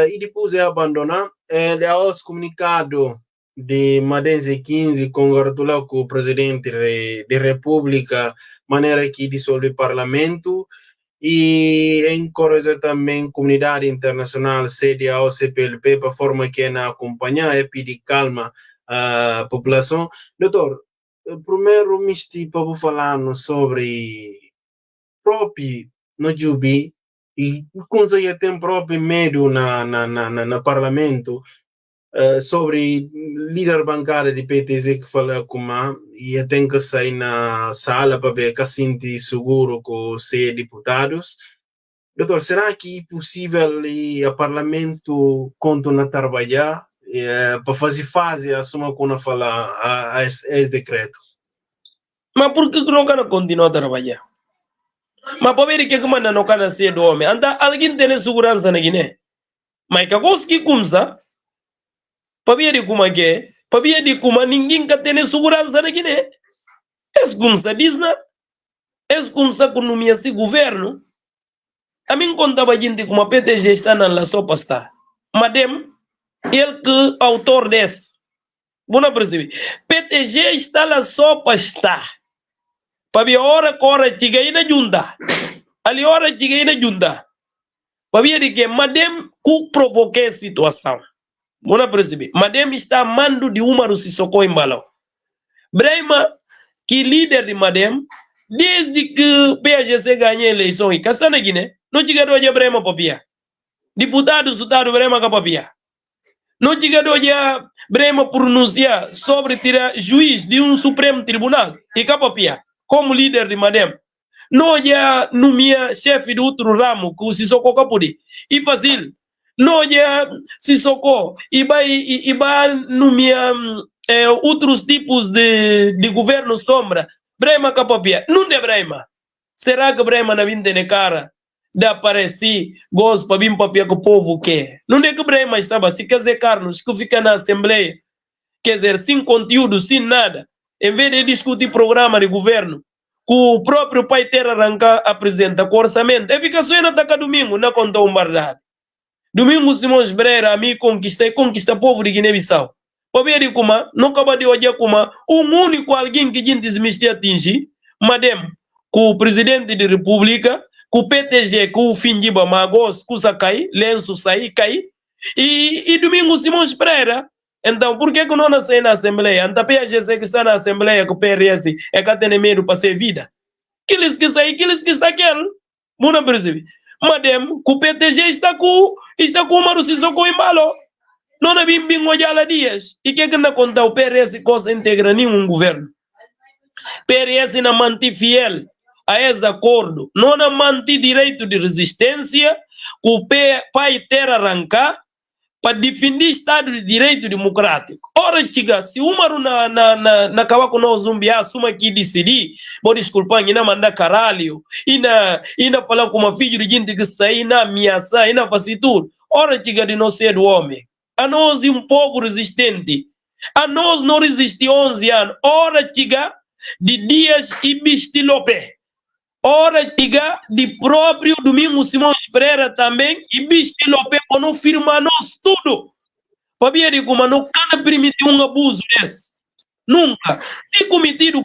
e depois de abandonar, ele ha comunicado de Madense 15 congratular com o presidente da República, maneira que dissolve o parlamento e encoraja também a comunidade internacional, sede ao CPLP, para forma que na acompanhar e pedir calma à população. Doutor, primeiro misti para falar sobre próprio no Jubi e quando já tem próprio medo na parlamento sobre líder bancário de PTZ que fala com a e tem que sair na sala para ver que se sente seguro com os deputados. Doutor, será que é possível o parlamento continuar a trabalhar para fazer a suma quando fala esse decreto? Mas por que não quer continuar a trabalhar? Mas para ver que manda não quer ser do homem, anda alguém tem segurança na Guiné. Mas que coisa que começa, para ver como é que é, para ver como ninguém quer ter segurança na Guiné. É como se diz, é como se a economia se governo. A mim contava gente como a PTG está na sopa está. Madem, ele que autor desse. Vou perceber. PTG está na sopa está. Para ver a hora que a hora chega aí na junta. Ali a hora chega aí na junta. Para ver que Madem que provoquou a situação. Vou perceber. Madem está mando de Umaru Sissoko em balão. Brahma, que líder de Madem, desde que o PAGC ganhou a eleição e está na Guiné, não chega hoje a Brahma papia. Deputado Sutado Brahma papia. Não chega hoje a Brahma pronunciar sobre tirar juiz de um Supremo Tribunal e papia, como líder de Madem. Não já nomear chefe de outro ramo que o Sissoko capudi. E fácil. Não já Sissoko e vai nomear outros tipos de governo sombra. Brahma capapia. Não de Brahma. Será que Brahma na vinda de cara de aparecer gosto para vir papia que o povo quer? Não é que Brahma estava, se quer dizer Carlos, que fica na Assembleia, quer dizer, sem conteúdo, sem nada, em vez de discutir programa de governo, que o próprio pai terra arrancar apresenta com orçamento, e fica só na taca domingo, na conta verdade. Domingo Simões Breira, a mim conquista o povo de Guiné-Bissau. Para ver como, não acaba de olhar como, único alguém que a gente desmistia atingir, Madem, com o presidente da República, com o PTG, com o Findiba Magos, com o Sakai, Lenço Saí, Cai, e domingo Simões Breira. Então, por que não nasce na Assembleia? Então, a PAGC que está na Assembleia, com o PRS, é que tem medo para ser vida. Aqueles que saem, aqueles que está aquele. Não percebe? Madem, com o PTG está com o Umaru Sissoko em balo. Não é bem olhar dias. E que não conta o PRS coisa integra nenhum governo. PRS não mantém fiel a esse acordo. Não mantém direito de resistência. O pai ter arrancar para defender Estado de Direito Democrático. Ora, chiga, se o Umaru na Kawako no Zumbi assuma que decidir, vou desculpar, e não mandar caralho, e na falar com uma filha de gente que sai, na ameaçar, e na fazer tudo. Ora, chiga, de não ser do homem. A nós um povo resistente. A nós não resistiu 11 anos. Ora, chiga, de Dias e Bistilope. Ora, chiga, de próprio Domingo Simões Pereira também, e Bistilope, para não firmar nós tudo. Para ver como não cada permitir um abuso desse. Nunca. Se cometer o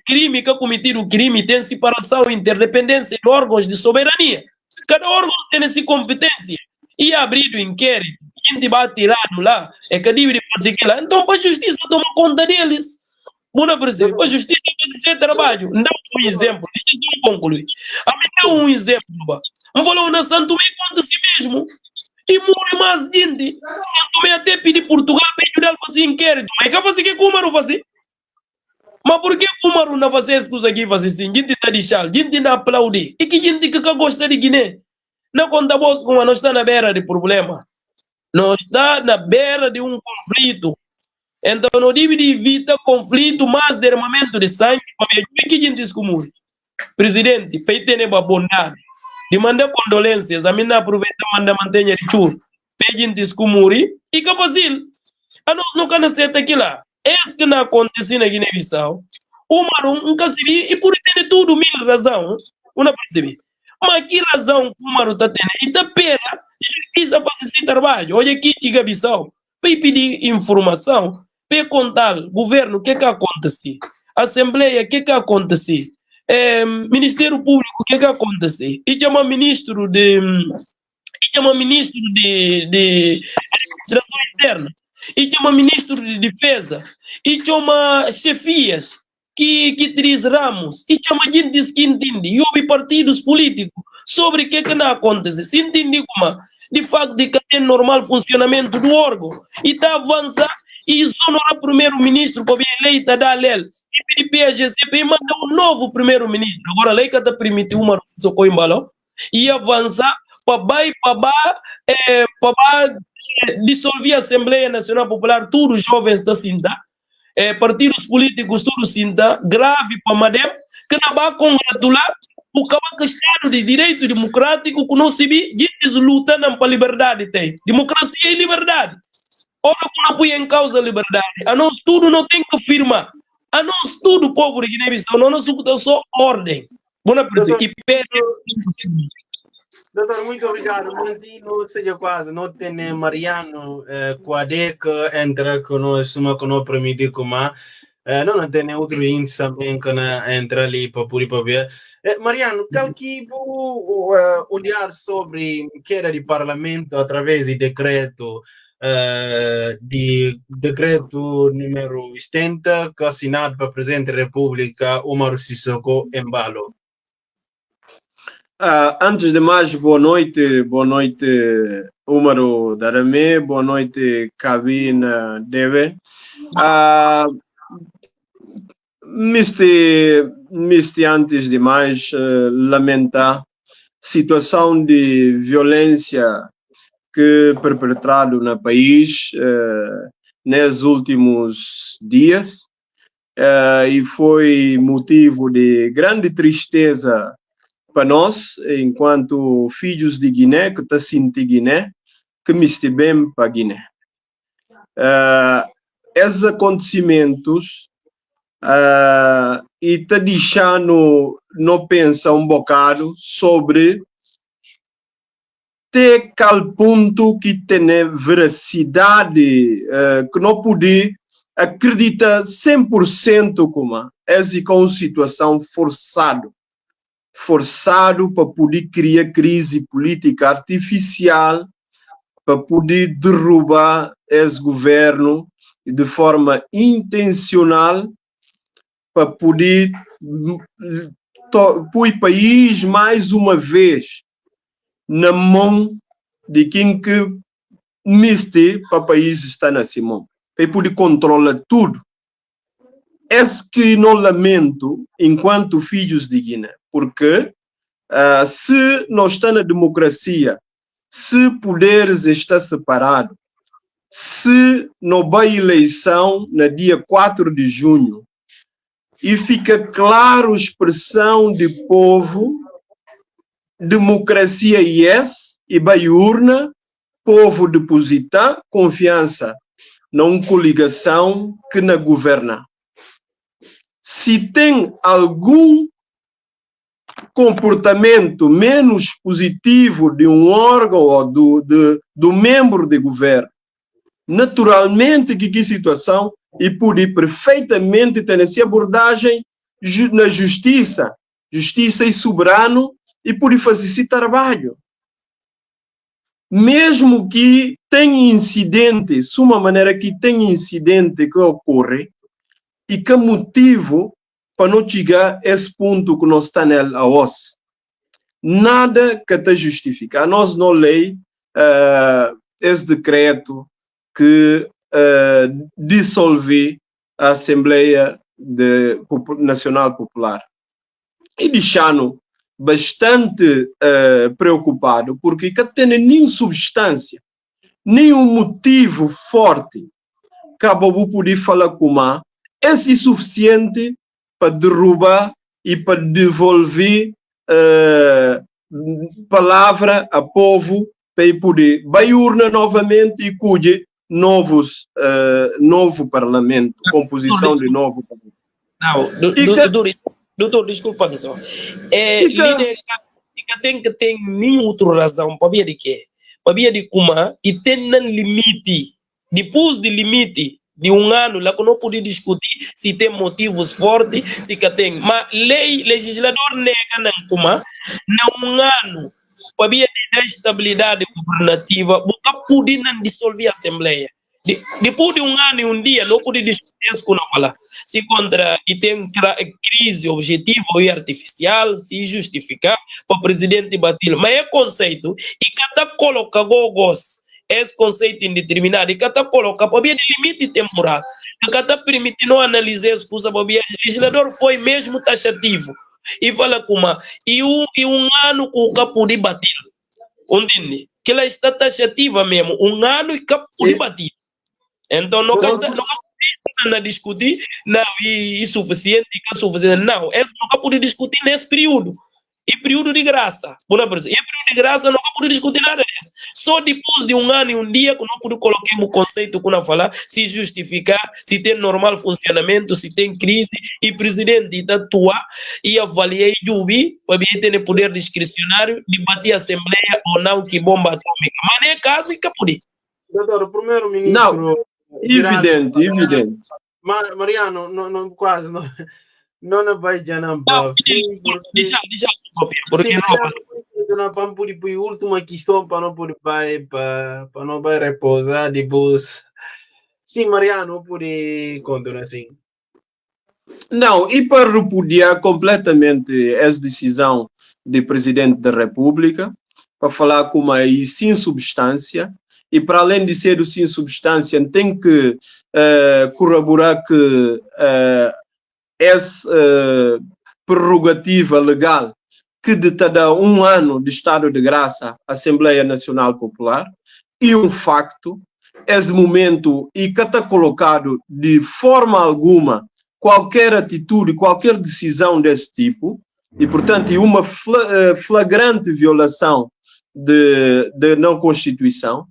crime, tem separação e interdependência de órgãos de soberania. Cada órgão tem essa competência. E abrir o inquérito, a gente vai tirado lá, é que deve fazer lá. Então, para a justiça tomar conta deles. Para a justiça fazer trabalho. Dá um exemplo, deixa eu concluir. A mim dá um exemplo. Vamos falar na Santo Tomé contra si mesmo. E morre mais gente. Santo Tomé até pedir Portugal para ajudar a fazer inquérito. Mas que fazer que o Umaru fazer? Mas por que o Umaru não fazer as coisas aqui fazer assim? Gente está de chal, gente não aplaude. E que gente que gosta de Guiné? Não conta vos como nós está na beira de problema. Nós está na beira de um conflito. Então, não deve evitar conflito, mais derramamento de sangue, para ver que gente é comum. Presidente, peitene para bondade. de mandar condolências, a mim não aproveita manda mantenha de chur, pedintes kumuri, e que fazil. A nós não can acertar aquilo lá. Esse que não acontece na Guiné-Bissau, o Marum nunca se viu, e por ter tudo mil razão, não percebi. Mas que razão que o Marum está tendo? E está pena, justiça para esse trabalho. Olha aqui, Guiné-Bissau, para pedir informação, para contar, governo, o que acontece? Assembleia, o que acontece? Ministério Público, o que acontece? E chama ministro de Administração Interna, e chama ministro de Defesa, e chama chefias que três ramos, e chama gente que entende, e houve partidos políticos sobre o que não acontece. Se entende como, de facto, que tem normal funcionamento do órgão, e está avançando, e exonerar o primeiro-ministro para vir eleita da LEL, e pedir PAGC para mandar um novo primeiro-ministro. Agora, a lei que está permitindo uma socorro em balão, e avançar para dissolver a Assembleia Nacional Popular, todos os jovens da Cinta, partidos políticos, todos Cinta, grave para Madem, que não vai congratular o Estado de Direito Democrático que não se vê, gente lutando para a liberdade. Tem democracia e liberdade. Ora, que não põe em causa a liberdade. A nós tudo não tem que firmar. A nós tudo, povo de Guiné-Bissau, não nos escuta só ordem. Boa presa. Doutor, muito obrigado. Não seja quase, não tem Mariano Quade que entra conosco, mas que não permite como não tem outro índice também que entra ali para poder ver. Mariano, tal que vou olhar sobre queda de parlamento através de decreto número 70, que é assinado para o Presidente da República, Umaru Sissoko Embalo. Antes de mais, boa noite, Umaru Darame, boa noite, Cabina Deve. Antes de mais, lamentar a situação de violência que perpetrado no país nos últimos dias e foi motivo de grande tristeza para nós, enquanto filhos de Guiné, que está sentindo Guiné, que me bem para Guiné. Esses acontecimentos e está deixando não pensar um bocado sobre até qual ponto que tem veracidade, que não pode acreditar 100% como essa é uma situação forçado para poder criar crise política artificial, para poder derrubar esse governo de forma intencional, para poder pôr o país mais uma vez na mão de quem que para o país está nessa mão, para poder controlar tudo. Esse que não lamento enquanto filhos de Guiné, porque se nós estamos na democracia, se poderes está separado, se não vai eleição no dia 4 de junho e fica claro a expressão de povo, democracia e vai urna, povo depositar confiança na coligação que na governa. Se tem algum comportamento menos positivo de um órgão ou do membro de governo, naturalmente que situação e pode perfeitamente ter essa abordagem na justiça e soberano e pode fazer esse trabalho. Mesmo que tenha incidente, de uma maneira que tenha incidente que ocorre e que motivo para não chegar a esse ponto que nós estamos a hoje. Nada que te justifica. A nós não lei esse decreto que dissolve a Assembleia Nacional Popular. E deixando bastante preocupado, porque não tem nenhuma substância, nenhum motivo forte que a Bobo poder falar com é suficiente para derrubar e para devolver palavra a povo para poder baiurna novamente e cuide novo parlamento, composição de novo parlamento. Não, doutor, desculpa, só. Líder tem que ter nenhuma outra razão para ver de quê? Para ver de como e tem um limite, depois do limite de ano, lá que não pode discutir se tem motivos fortes, se que tem, mas legislador nega não como, não ano, para ver da estabilidade governativa, porque pode não dissolver a Assembleia. Depois de ano e dia, não pode discutir isso com falar. Se contra e tem crise objetiva e artificial, se justificar para o presidente bater. Mas é conceito, e cada coloca gogos, esse conceito indeterminado, e cada coloca para ver limite temporal. E cada permite não analisar as coisas para ver. O legislador foi mesmo taxativo. E fala como, e um ano com o capo de bater. Entende? Que ela está taxativa mesmo, um ano e capo de bater. Então, não está discutir, não, e suficiente, não, esse não pode discutir nesse período, e período de graça, e período de graça não pode discutir nada disso, só depois de um ano e um dia que não pode colocar o conceito que não falar, se justificar, se tem normal funcionamento, se tem crise, e o presidente está atuar e avaliar e dubir, para ter poder discricionário de bater a Assembleia ou não que bomba atômica, mas não é caso e que pode. Doutor, o primeiro-ministro... Não, evidente. Mariano, não, quase não vai já não. Deixa, porque não vamos por a última questão para não poder para não vai repousar depois. Sim, Mariano, pode continuar assim. Não, e para repudiar completamente essa decisão do presidente da República, para falar como aí sem substância, e para além de ser o sem substância, tem que corroborar que essa prerrogativa legal que determina um ano de estado de graça à Assembleia Nacional Popular, e um facto, esse momento, e que está colocado de forma alguma qualquer atitude, qualquer decisão desse tipo, e portanto uma flagrante violação de não Constituição,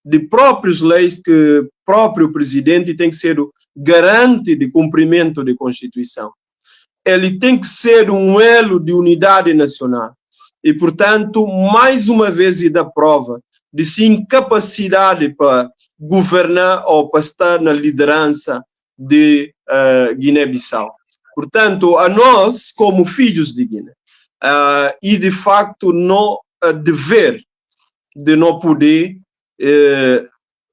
de próprias leis que próprio presidente tem que ser o garante de cumprimento da Constituição. Ele tem que ser um elo de unidade nacional. E, portanto, mais uma vez, e da prova de sua incapacidade para governar ou para estar na liderança de Guiné-Bissau. Portanto, a nós, como filhos de Guiné, e de facto, não dever de não poder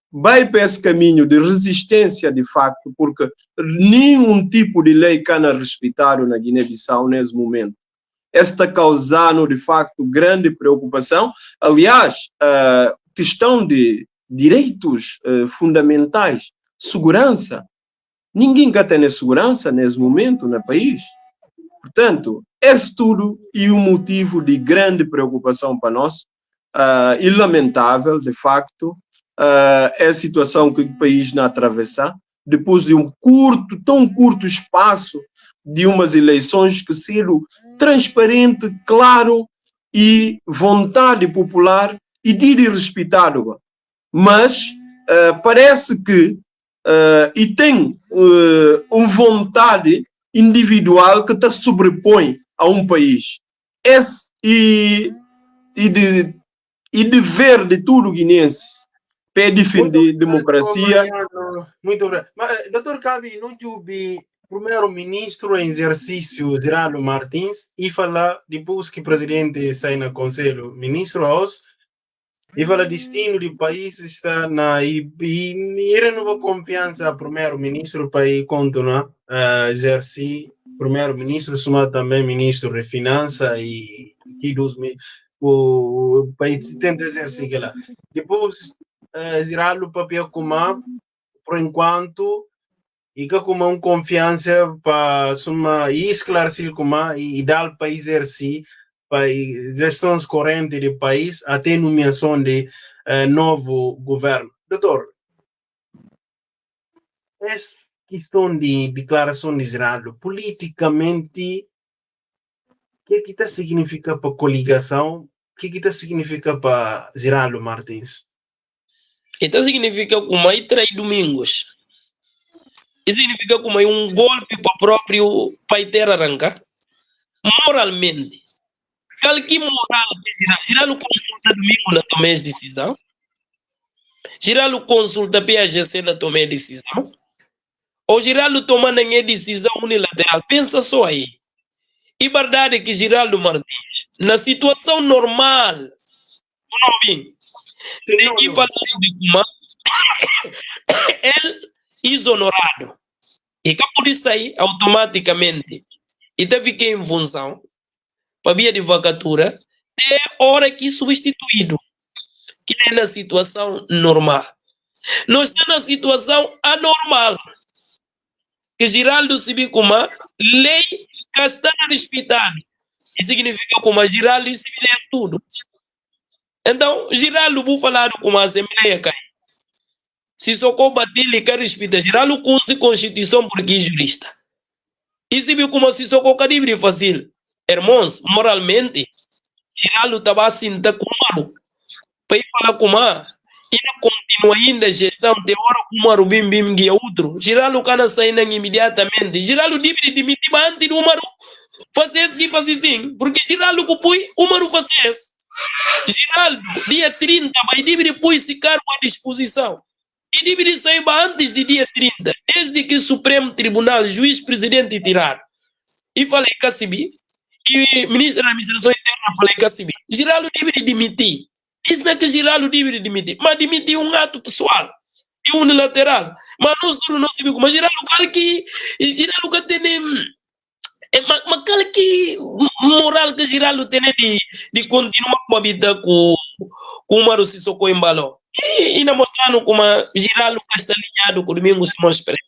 vai para esse caminho de resistência de facto, porque nenhum tipo de lei cana respeitado na Guiné-Bissau nesse momento. Está causando de facto grande preocupação. Aliás, a questão de direitos fundamentais, segurança, ninguém quer ter segurança nesse momento no país. Portanto, esse tudo é um motivo de grande preocupação para nós. E lamentável, de facto, é a situação que o país não atravessa, depois de tão curto espaço de umas eleições que seram transparente, claro e vontade popular e de respeitado. Mas parece que e tem uma vontade individual que se sobrepõe a um país. Esse e dever de todo guinense para defender a democracia. Muito obrigado. Mas, doutor Cabi, não tive primeiro-ministro em exercício, Geraldo Martins, e falar depois que o presidente sai no Conselho, ministro Aos, e fala destino do país está na e renova confiança ao primeiro-ministro para continuar a exercer primeiro-ministro, somado também ministro de Finanças e o país tenta exercer lá. Depois, Geraldo papel como por enquanto e que como uma confiança para esclarecer como e dar para exercer para gestões correntes do país até nomeação de novo governo. Doutor, essa questão de declaração de Geraldo, politicamente, o que está significa para a coligação que está significa para Geraldo Martins? Então significa que o trai Domingos. Isso significa que um golpe para o próprio pai ter arrancar. Moralmente. Qualquer moral que Geraldo consulta Domingo na tomar de decisão. Geraldo consulta PAGC na tomar de decisão. Ou Geraldo toma nenhuma decisão unilateral. Pensa só aí. E verdade que Geraldo Martins, na situação normal, não vim. Tem falar de como ele exonerado. E que por isso aí, automaticamente, e deve ficar em função, para via de vacatura, até hora que substituído, que é na situação normal. Nós estamos na situação anormal, que Geraldo se vê como lei que está respeitada. Isso significa como Geraldo se vê tudo. Então, Geraldo vou falar como a Assembleia cai. Se socorro bater, ele quer respeitar. Geraldo curso de Constituição porque é jurista. E se viu como se socorro calibre fácil. Irmãos, moralmente, Geraldo estava assim, tá com para ir falar com a e não continua ainda a gestão de hora com o bim bim que é outro. Geraldo cana saindo imediatamente. Geraldo deve demitir antes do Umaru. Fazer isso que faz assim. Porque Geraldo cupui, Umaru faz isso. Geraldo, dia 30, vai deve pôr esse cargo à disposição. E deve sair antes de dia 30. Desde que o Supremo Tribunal, juiz, presidente tirar. E falei que Cassibi. E ministro da Administração Interna falei que Cassibi. Geraldo deve demitir. Isso não é que Geraldo deve demitir. Mas demitir um ato pessoal. E unilateral. Mas nós não sabemos. Mas Geraldo que tem... Mas que moral que Geraldo tem de continuar com a vida com o Umaru Sissoko em balão. E não mostrando como Geraldo está alinhado com o Domingos Simões Pereira.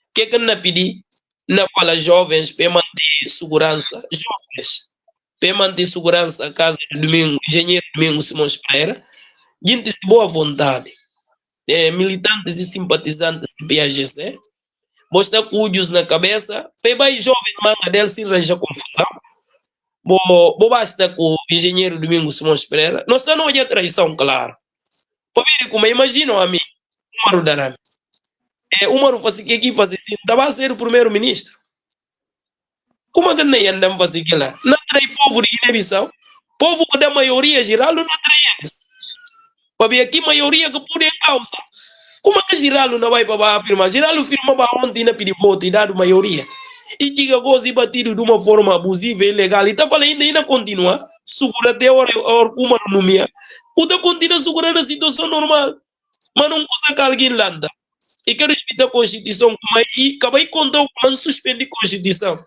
O que não pedi? Não fala jovens para manter segurança. Jovens para manter segurança a casa do Domingo, engenheiro Domingos Simões Pereira. Gente de boa vontade. Militantes e simpatizantes do PAGC. Mostra cúdios na cabeça. Peba e jovem manga dele se arranja confusão. Basta com o engenheiro Domingos Simões Pereira. Nós estamos a traição, claro. Para ver como imaginam a mim, Umaru Darame. Umaru faz o que faz assim? Estava a ser o primeiro-ministro. Como é que nem andamos a fazer aquilo lá? Não trai povo de Guiné-Bissau. Povo que da maioria Geraldo não trai eles. Para ver aqui maioria que pode em causa. Como é que Geraldo não vai para afirmar? Geraldo firmava ontem na pedir voto e dado maioria. E tinha gozo e batido de uma forma abusiva e ilegal. E está falando ainda continua. Segura até a hora que Umaru não me o da continua segurando a situação normal. Mas não usa que alguém landa. E que respeita a Constituição. E acaba de contar como suspende a Constituição.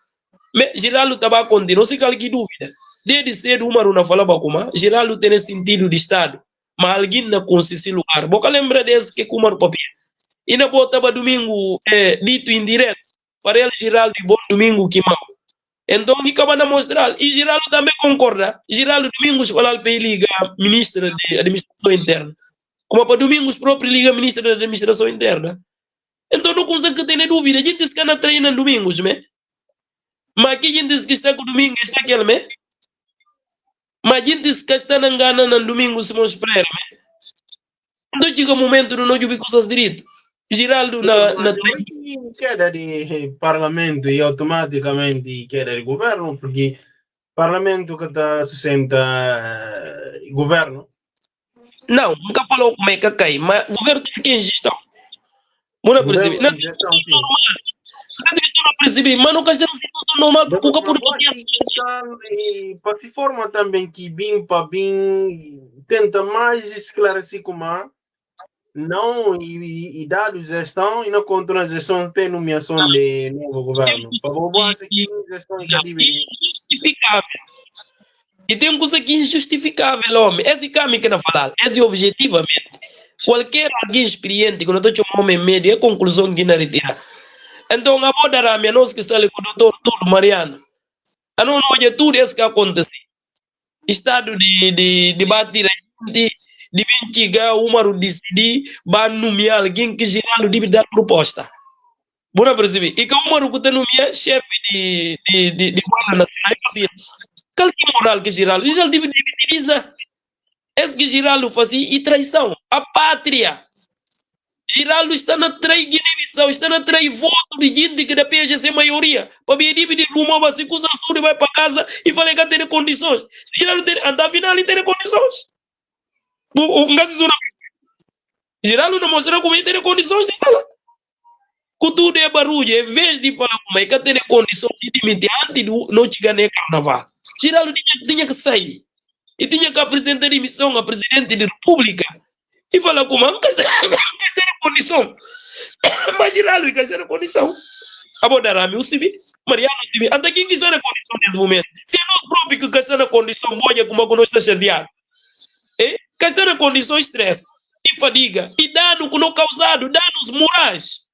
Mas Geraldo estava a continuar. Não sei qualquer dúvida. Desde cedo, Umaru não falava como Geraldo tem sentido de Estado. Mas alguém não consegue lugar. Boca lembra desse que Umaru papia. E na boa estava domingo dito indireto. Para ele, Geraldo, e bom domingo que mal. Então, ele acaba de mostrar. E Geraldo também concorda. Geraldo Domingos fala para ele liga ministra da Administração Interna. Como para Domingos próprio liga ministra da Administração Interna. Então, não consegue ter dúvida. A gente está na treina Domingos, né? Mas aqui a gente está com Domingos, está aquele, né? Mas a gente está na Gana no Domingos Simões Pereira, né? Então, chega o momento de não jubilar coisas direito. Geraldo na queda de parlamento e automaticamente queda de governo, porque parlamento que está sustenta governo. Não, nunca falou como é que cai, mas o governo tem que gestão. Não percebi. Não percebi, mas nunca está na situação normal, porque o por para se forma também que BIM para BIM tenta mais esclarecer como não, e dados gestão e não contra a gestão tem nomeação de novo governo. Por favor, aqui gestão injustificável. E tem uma coisa que é injustificável, homem. Esse caminho que eu falar, esse objetivamente. Qualquer alguém experiente, quando eu estou chamando em médio, é a conclusão que não retira. Então, a boa da minha nós que está ali com o doutor Tudo Mariano. A não olha tudo isso que acontece. Estado de bater de chegar o Umaru decidir vai nomear alguém que Geraldo deve dar proposta. Bora perceber. E que o Umaru que está nomear chefe de Guarda Nacional é possível. Qual que moral que Giraldo? Giraldo diz, né? Esse que Giraldo fazia e traição. A pátria. Giraldo está na trair Guiné-Bissau, está na trair voto de gente que da PGC maioria. Para me dividir rumo, mas se coisa tudo vai para casa e fala que tem condições. Se Giraldo tem, anda final e tem condições. Giraldo não mostra como ele tem condições de falar. Com tudo é barulho, em vez de falar como é que tem condições de demitir antes de não chegar no carnaval. Giraldo tinha que sair. E tinha que apresentar demissão a presidente da República. E falar como é que tem condição. Mas Giraldo quer ter condição. Abodarame o civil, Mariano o civil. Até quem está na condição nesse momento? Se é nós próprios que está na condição boa, como nós está chateado. Que está na condição de estresse e fadiga. E dano que não causado, danos morais.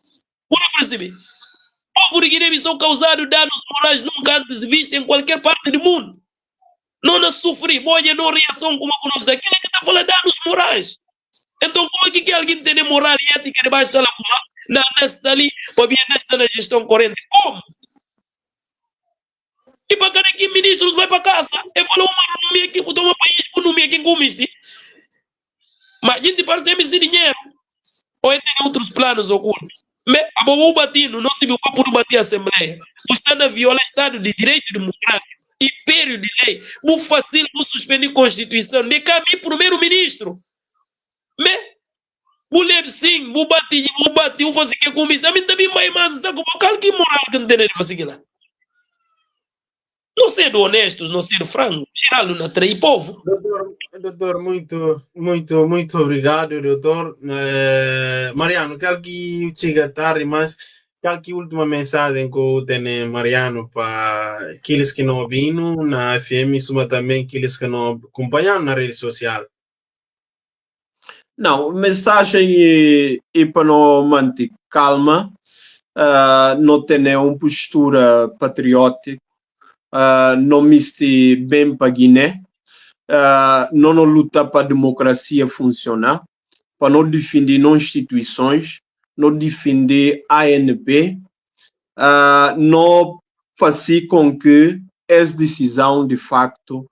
Por perceber? O povo de Guiné-Bissau causado danos morais nunca antes vistos em qualquer parte do mundo. Não sofre, boa não reação como a nós daqui, que está falando danos morais. Então, como é que alguém tem moral e ética debaixo da lacuna? Na nesta ali, para vir nesta na gestão corrente. Como? E para cada que ministros vai para casa, eu falo, uma nome aqui, botar um país com nome aqui com misto. Mas a gente parece ter esse dinheiro. Ou tem outros planos ocultos. Mas a bobo batindo, não se viu por bater a Assembleia. O Estado viola o Estado de Direito Democrático. Império de lei. O fácil, o suspender a Constituição. De caminho primeiro-ministro. Mas, o leve sim, o bati, o fazer que com isso. A mim também mais, sabe como que moral que não tem de fazer lá. Não sendo honestos, não sendo franco, Giraldo não atrai povo. Doutor, muito obrigado, doutor. Mariano, quero que chega tarde, mas quero que última mensagem que eu tenho, Mariano, para aqueles que não ouviram na FM, suma também aqueles que não acompanham na rede social. Não, mensagem é para não manter calma, não ter uma postura patriótica, não mister bem para Guiné, não lutar para a democracia funcionar, para não defender não instituições, não defender ANP, não fazer com que essa decisão de facto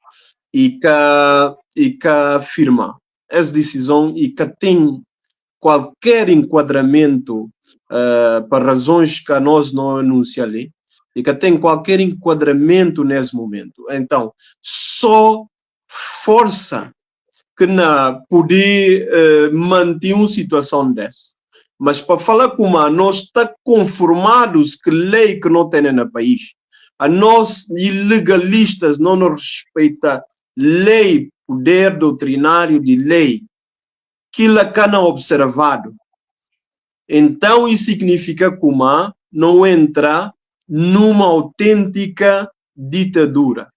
e que firma. Essa decisão e que tem qualquer enquadramento para razões que nós não anunciamos e que tem qualquer enquadramento nesse momento. Então, só força que não poder manter uma situação dessa. Mas para falar como nós estamos conformados que lei que não tem no país, a nós ilegalistas não nos respeita lei, poder doutrinário de lei, que lá cana observado. Então, isso significa que não entra numa autêntica ditadura.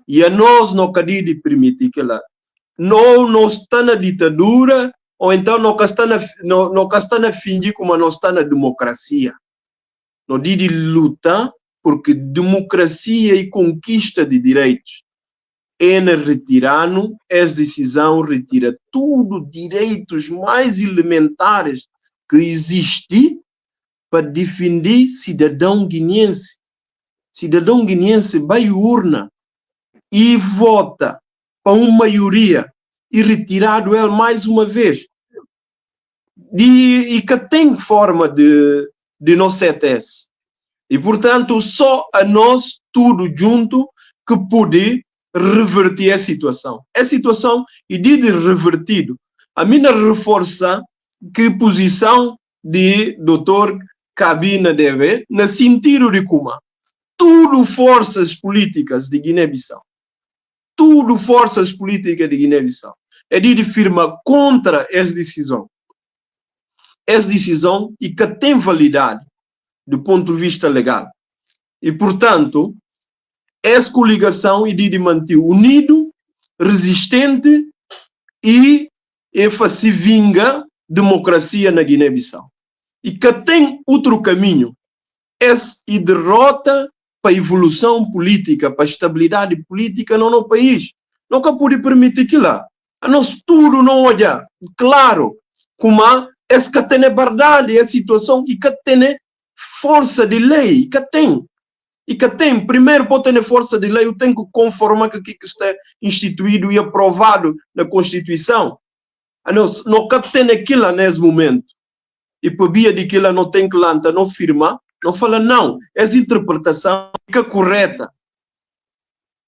E a nós não queremos de permitir que lá. Não está na ditadura, ou então não está na fingir como não está na democracia. Não diz de luta, porque democracia e conquista de direitos. Retirando essa decisão, retira tudo direitos mais elementares que existem para defender cidadão guineense. Cidadão guineense vai à urna e vota para uma maioria e retirado ele mais uma vez. E que tem forma de não ser esse. E, portanto, só a nós, tudo junto, que pode reverter a situação. A situação, e de revertido, a minha reforça que posição de doutor Cabina deve, no sentido de como tudo forças políticas de Guiné-Bissau, tudo forças políticas de Guiné-Bissau, é de firma contra essa decisão. Essa decisão e que tem validade do ponto de vista legal. E, portanto, essa coligação é de manter unido, resistente e se vinga democracia na Guiné-Bissau. E que tem outro caminho. Essa e derrota para a evolução política, para a estabilidade política no país. Nunca pode permitir que lá. A nós tudo não olha claro como essa que tem verdade, a situação e que tem força de lei, que tem. E que tem, primeiro, para ter força de lei, eu tenho que conformar que aquilo que está instituído e aprovado na Constituição. Não tem aquilo nesse momento. E por via de que ela não tem que lançar, não firmar, não fala não. Essa interpretação fica correta.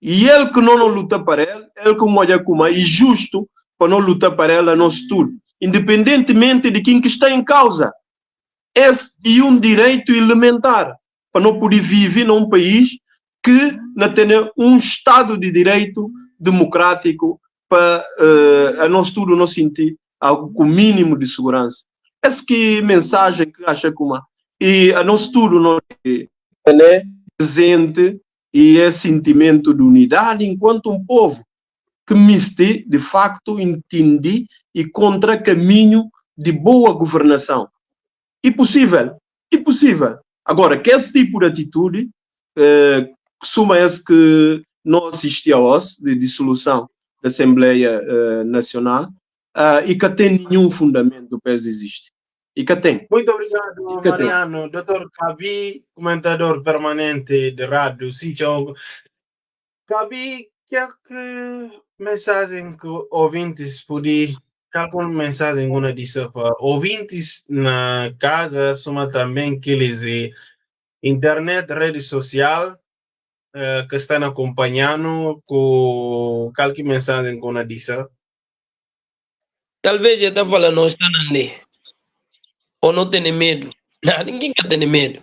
E ele que não luta para ela, ele que molha como é justo para não lutar para ela no estudo. Independentemente de quem que está em causa. Esse é um direito elementar para não poder viver num país que não tem um Estado de direito democrático para a nosso estudo não sentir algo com mínimo de segurança. Essa que mensagem que acha como e a nosso estudo não é presente e é sentimento de unidade enquanto um povo que miste de facto entende e contra caminho de boa governação. Impossível. Agora, que esse tipo de atitude, suma esse que não assistia hoje, de dissolução da Assembleia Nacional, e que tem nenhum fundamento para existir. E que tem. Muito obrigado, Mariano. Dr. Kabi, comentador permanente de rádio Sítio. Kabi, que mensagem que ouvintes podem... Alguma mensagem que disse para ouvintes na casa, soma também que eles internet, rede social, que estão acompanhando, com qualquer mensagem que disse. Talvez já está falando, não está ali. Ou não tem medo. Não, ninguém quer ter medo.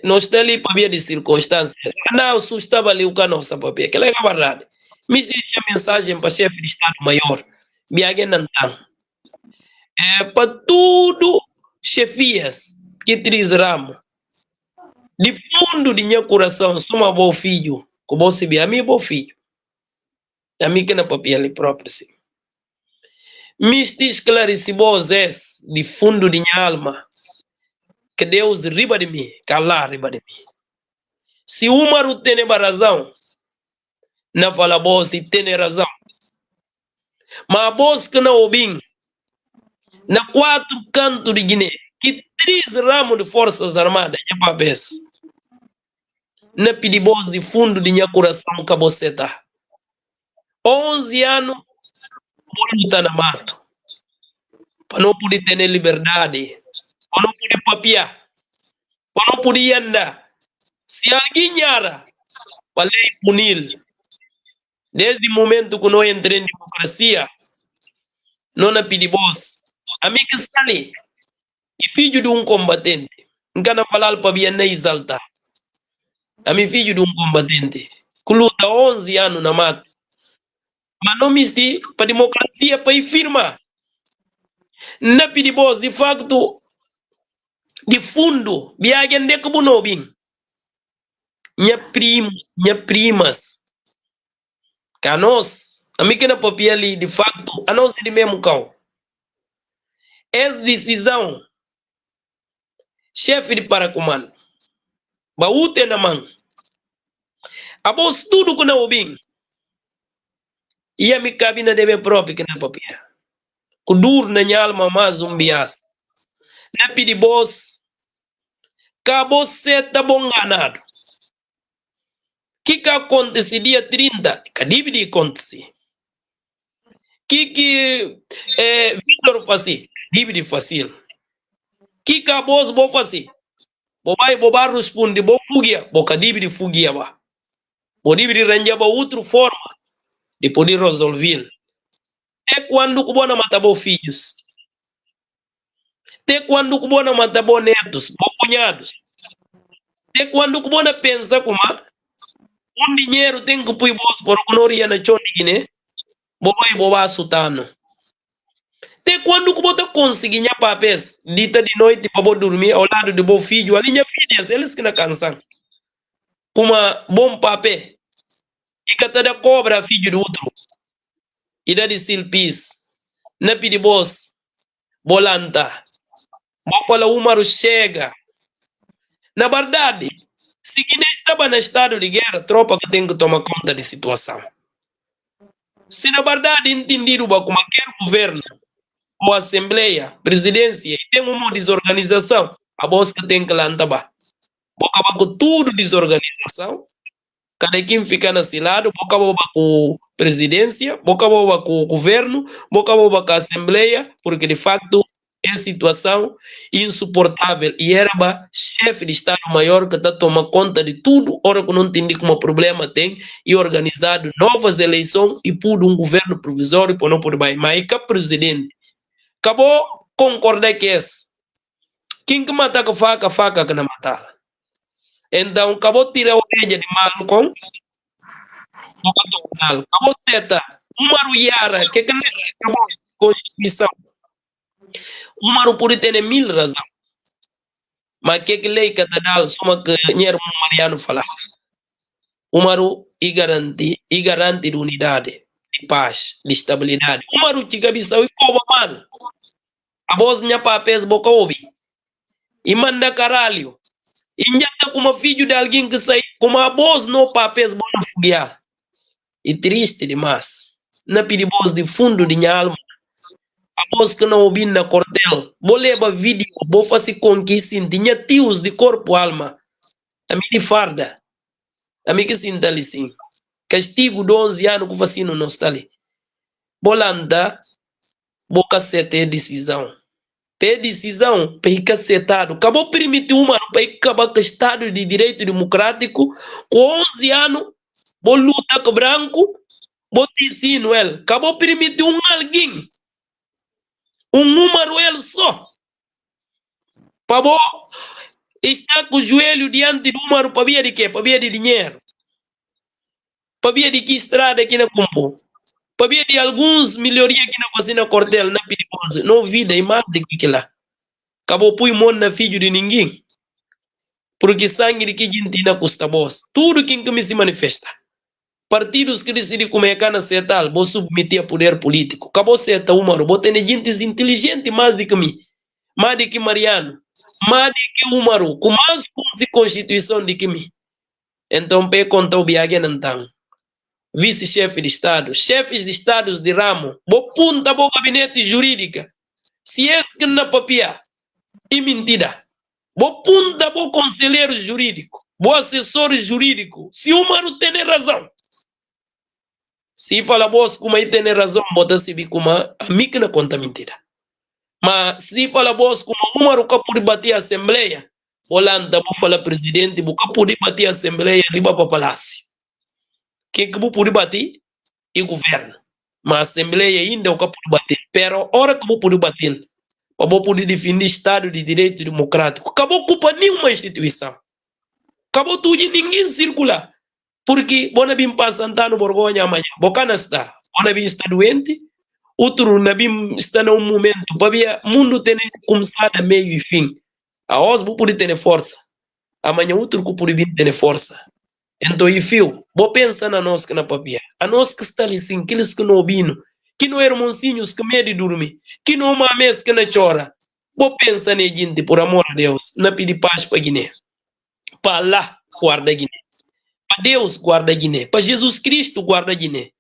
Nós estamos ali para via de circunstância. Não assustava ali o que nossa papel. Aquela é a verdade. Me diz a mensagem para o chefe de Estado-Maior. Para tudo, chefias que trizamos, de fundo de meu coração, sou um bom filho, que você vê, a mim é bom filho, a mim que não papel ali próprio, sim. Me esclareci vocês, de fundo de minha alma, que Deus riba de mim, que Allah riba de mim. Se uma tem razão, não fala você tem razão. Mas a voz que não ouvim, na 4 cantos de Guiné, que 3 ramos de forças armadas, já papéis, na pedi voz de fundo de minha coração que você está. 11 anos, vou lutar na mato, para não poder ter liberdade, para não poder papiar, para não poder andar. Se alguém era, para lei punir. Desde o momento que eu entrei em democracia, não na pedi voz. A mim que está ali, e filho de um combatente, não quero falar para vir nem exaltar. A mim filho de um combatente, que luta 11 anos na mata. Mas não me estive para a democracia, para ir firmar. Na pedi voz, de facto, de fundo, viagem de que não vim. Minha primas, que a nós, a mim que na papel ali, de facto, a nós é de mesmo cão. Essa decisão, chefe de paracomando, baúte na mão, após tudo que não ouvi, e a minha cabina deve própria que na papel. Que duro na minha alma mais bias. Na pedi boss, acabou ser tá bom ganado. Que acontece dia 30? Que dívida acontece. Que Vitor faz? Dívida fácil. Que acabou se vou fazer? Bobai responde, bo fugia, boca dívida fugia ba. Bo dívida ranjaba outra forma de poder resolver. É quando que bona matabo filhos. É quando que bona matabo netos, bo cunhados. É quando que bona pensa como dinheiro tem que pôr bolsa por gloria na chão de Guiné, boba sutano. Até quando que bota conseguir papéis, dita de noite para dormir ao lado do bom filho, ali minha filha, eles que não cansam. Como bom papel, e que da cobra filho do outro, e da de silpis, na pedi boss, bolanta, vou falar uma chega. Na verdade, se Guiné estava no estado de guerra, a tropa que tem que tomar conta da situação. Se na verdade entendido como qualquer governo, ou assembleia, presidência, e tem uma desorganização, a voz que tem que lançar. acaba com tudo desorganização, cada quem fica nesse lado, acaba com presidência, acaba com o governo, acaba com a assembleia, porque de facto é situação insuportável e era chefe de Estado-Maior que está tomando conta de tudo, ora que não entendi como o problema tem, e organizado novas eleições e pudo um governo provisório para não poder mais, mas que presidente acabou concordar que esse quem que mata com faca que não matar. Então acabou tirar a orelha de Malcolm, acabou seta uma ruiara que acabou Constituição. Umaru pode ter 1000 razões. Mas que lei que dá soma que Nher Mariano falar. Umaru e garante de unidade, de paz, de estabilidade. Umaru te gabisau e coba mal. A voz nha papéis boca ouvi. E manda caralho. E nhata como filho de alguém que sai, como a voz não papéis bona fugiar. E triste demais. Na pedi voz de fundo de minha alma. A voz que não ouvi na cortel, vou levar vídeo, vou fazer com que tinha tios de corpo alma. A mim de farda, a mim que sinta ali sim. Castigo de 11 anos que vacino não está ali. Bolanda, vou cacetar decisão. Pé decisão, pé cacetado. Acabou permitir uma para acabar com o Estado de Direito Democrático, com 11 anos, vou lutar com branco, vou dizer ele. Acabou permitir alguém. Número ele só. Para estar com o joelho diante do número para via de quê? Para via de dinheiro. Para via de que estrada aqui na Combo. Para via de alguns melhorias aqui na vacina Cortel, na perigosa. Não vida e mais do que lá. Acabou põe mão na filho de ninguém. Porque sangue de que gente não custa voz. Tudo que me se manifesta. Partidos que decidem como é cana setal, vou submeter a poder político. Acabou seta Umaru, vou ter gente inteligente mais do que mim, mais do que Mariano, mais do que Umaru, com mais constituição do que mim. Então, para contar o viagem então, vice-chefe de Estado, chefes de Estados de ramo, vou punta o gabinete jurídico, se é que não papia, e mentira, vou punta o conselheiro jurídico, vou assessor jurídico, se Umaru tem razão. Se fala vos como aí tem razão, bota se vi como a mim que não conta mentira. Mas se fala vos como Umaru que pode bater a assembleia, Holanda vou falar presidente, vou pode bater a assembleia ali para o palácio. Quem que vou pode bater? E governo. Mas a assembleia ainda o que pode bater. Pero hora que vou pode bater, para vou poder defender Estado de Direito Democrático, acabou culpa nenhuma instituição. Acabou tudo e ninguém circular. Porque bona bim passando Borgonha amanhã, bocana está, bona bim está doente, outro na bim está num momento, para o mundo tem começado a meio e fim. A osbo pode ter força, amanhã outro que pode vir ter força. Então, e fio, vou pensar na nós que na papia, a nós que está ali sim, aqueles que não ouvem, que não eram monsinhos que medo de dormir, que não uma mês que não chora. Vou pensar na gente, por amor a Deus, na pedir paz para Guiné, para lá guarda Guiné. Para Deus guarda Guiné, para Jesus Cristo guarda Guiné.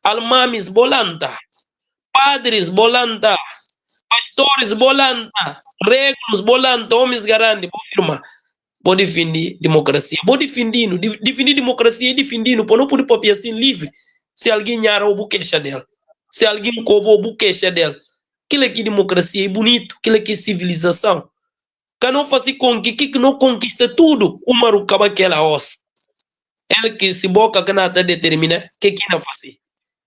Almames bolanta, padres bolanta, pastores bolanta, regulos bolanta, homens garantes, vou defender democracia, vou defender democracia e defendendo, para não poder papia assim livre. Se alguém nhara o buquecha dela, se alguém cobrou o buquecha dela, aquilo aqui democracia é bonito, aquilo aqui é civilização. Que não faz com que não conquista tudo, o Umaru acaba aquela ossa. Ele que se boca que nada determina, que não faz.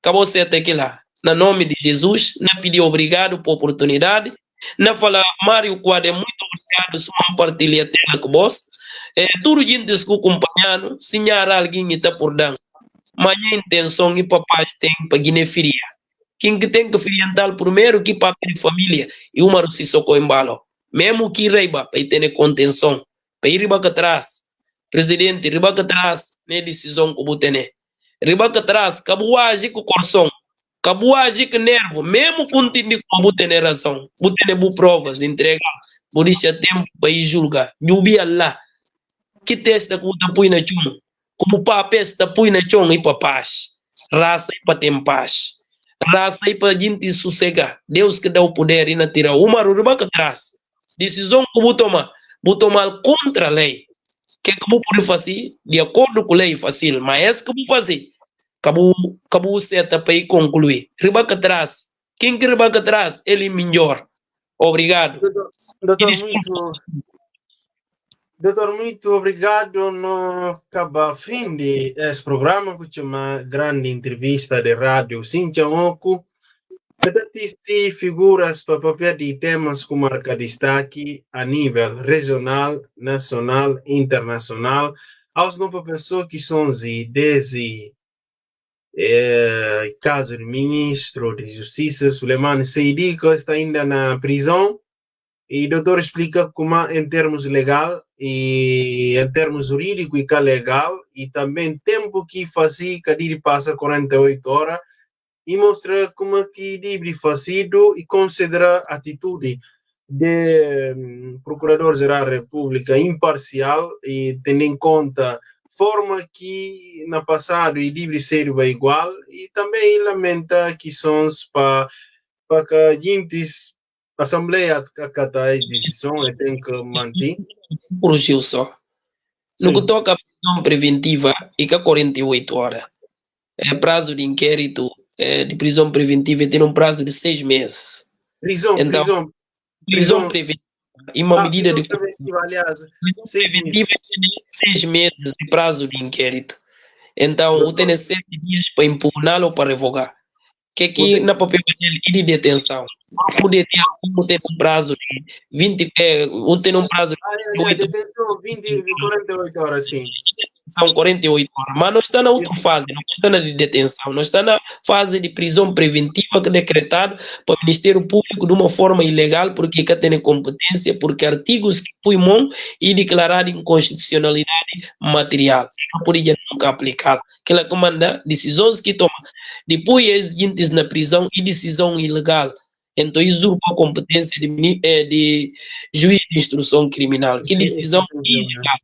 Acabou certo aqui lá. No nome de Jesus, não pedir obrigado por oportunidade. Não falar, Mário Quadro, muito obrigado por compartilhar a tela com vós. Tudo gente que acompanhando, senhor alguém está por dentro. Mas a intenção e papais tem para Guiné-Feria. Quem que tem que frientar primeiro que papel de família e o Umaru se socorre em balo. Mesmo que reiba, para ter contenção, para ir riba atrás. Presidente, riba atrás, nem decisão que você tem. Riba atrás, cabo agir com coração, cabo agir com nervo, mesmo com entender como você tem razão, você tem provas, entrega, você deixa tempo para ir julgar. Jubi Allah, que testa que você põe na chão, como papel está põe na chão e para paz, raça e para ter paz, raça e para gente sossegar. Deus que dá o poder e não tira. Umaru riba atrás, decisão que você tomar contra a lei. que como pode fazer de acordo com a lei fácil, mas como fazer acabou certa para ir concluir. Riba que atrás, quem que riba que atrás, ele melhor. Obrigado. Doutor, muito obrigado. No acaba fim de esse programa que chama grande entrevista de rádio Cintia Oku. Se figuras para papel de temas que marca destaque a nível regional, nacional, internacional, aos novas pessoas que são desde caso do ministro de Justiça, Suleiman Seidi, que está ainda na prisão, e o doutor explica como em termos legal e em termos jurídico e legal, e também tempo que fazia, que ele passa 48 horas, e mostra como que deve fazer e considera a atitude de Procurador-Geral da República imparcial e tendo em conta forma que no passado e deve ser igual, e também lamenta que são para que a gente Assembleia acatar a decisão e tem que manter. Por si só. No que toca a prisão preventiva, e que 48 horas. Prazo de inquérito de prisão preventiva tem um prazo de 6 meses. Prisão preventiva. E uma medida de preventiva, aliás, prisão preventiva tem 6 meses de prazo de inquérito. Então, o tem 7 dias para impugná-lo ou para revogar. Que aqui na papel dele e de detenção. Não pode ter um prazo de 20, tem um prazo de 48 horas, sim. São 48 horas, mas não está na outra fase, não está na de detenção, não está na fase de prisão preventiva que é decretado para o Ministério Público de uma forma ilegal, porque cá tem competência, porque artigos que põe mão e declarar inconstitucionalidade material, não podia nunca aplicar. Que ela comanda decisões que toma depois exigentes na prisão e decisão ilegal. Então, usurpa a competência de juiz de instrução criminal. Que decisão ilegal.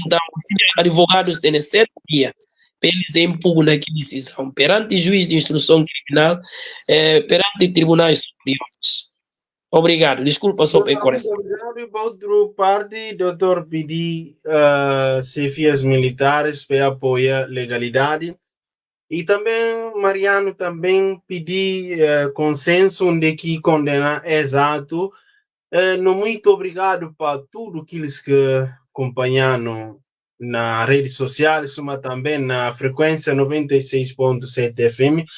Então, os advogados têm 7 dias para eles impugnar que decisão perante juiz de instrução criminal, perante tribunais superiores. Obrigado. Desculpa só pela correção. Obrigado. E por outra parte, doutor, pedi chefias militares para apoiar a legalidade. E também, Mariano, também pedi consenso de que condena exato. Muito obrigado para tudo que eles que acompanharam na redes sociais, mas também na frequência 96.7 FM.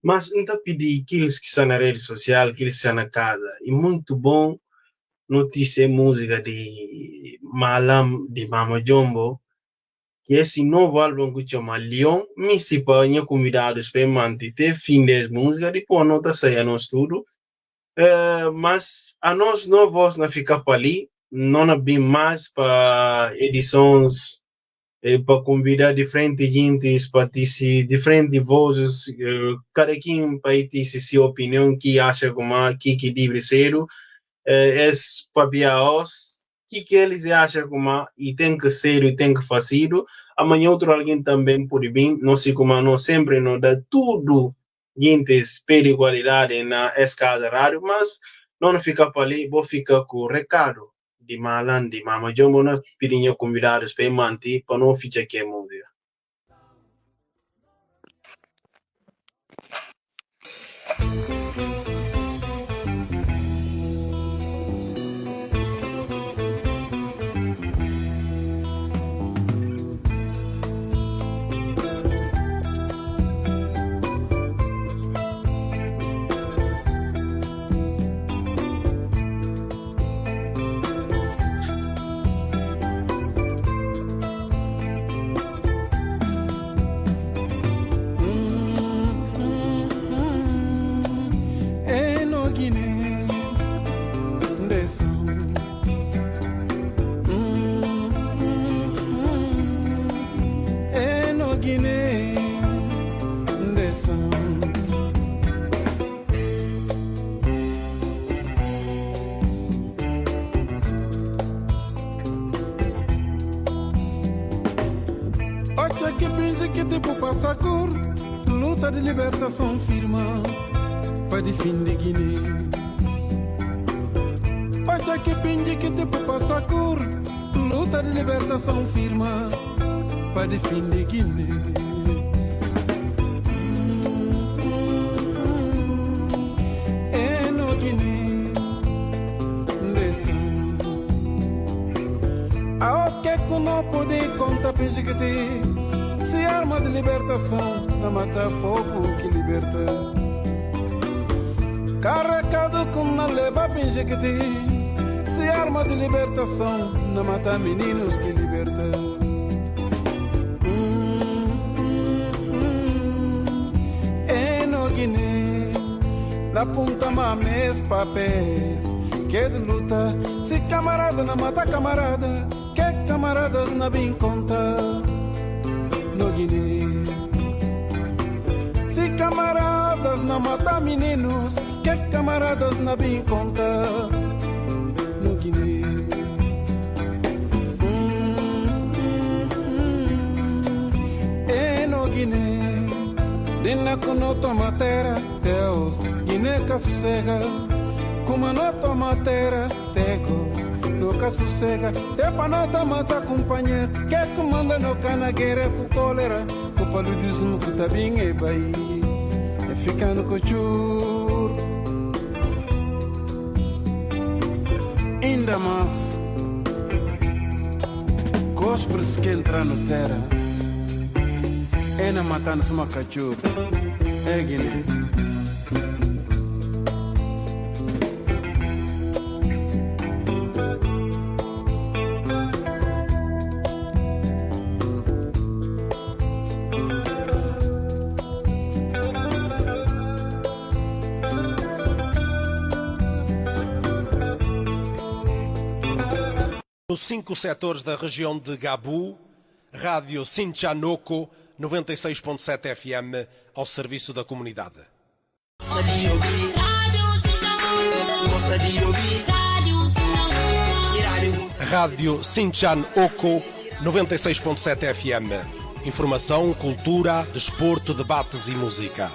Mas não pedi que eles que estão na rede social, que eles estão na casa. E muito bom notícia música de Malam de Mama Jumbo. Que esse novo álbum que chama Leon, me se põe convidados para manter fim de música, depois a nota saia no estudo. Mas a nós não vamos ficar para ali, não abrir mais para edições, para convidar diferentes gente, para ter diferentes vozes, cada quem para ter sua opinião, que acha como que deve ser, para os que eles acham como e tem que ser e tem que fazer. Amanhã outro alguém também pode vir, não sei como não sempre não dá tudo gente pela igualdade na escada rádio, mas não fica para ali, vou ficar com o recado de Malan, de Mama Jumbo, não pedindo convidados para manter, para não ficar aqui a música. Luta de libertação firma para defender Guiné. Olha que pinge que te passa cor, luta de libertação firma para defender Guiné. É no Guiné descendo. Aos que não pode contar peixe que tem. Se arma de libertação na mata povo que liberta. Carregado com na leva pinge que tem. Se arma de libertação na mata meninos que liberta. É no Guiné da punta mames papéis que é de luta. Se camarada na mata camarada, que camaradas na bem conta. No Guiné, se camaradas na mata meninos, que camaradas na bem conta. No Guiné, é no Guiné, Dina kuno toma terra, Deus, Guiné que sossega, como não toma terra, Tegos. Nunca sossega, te panata mata companheiro. Que comanda no cana guerra com cólera. Com paludismo que tá bem e baí. É ficando com chur. Ainda mais Gospers que entra no terra. É na matando suma cachorro. É Guiné. Nos 5 setores da região de Gabu, Rádio Sinchanoko, 96.7 FM, ao serviço da comunidade. Rádio Sinchanoko, 96.7 FM. Informação, cultura, desporto, debates e música.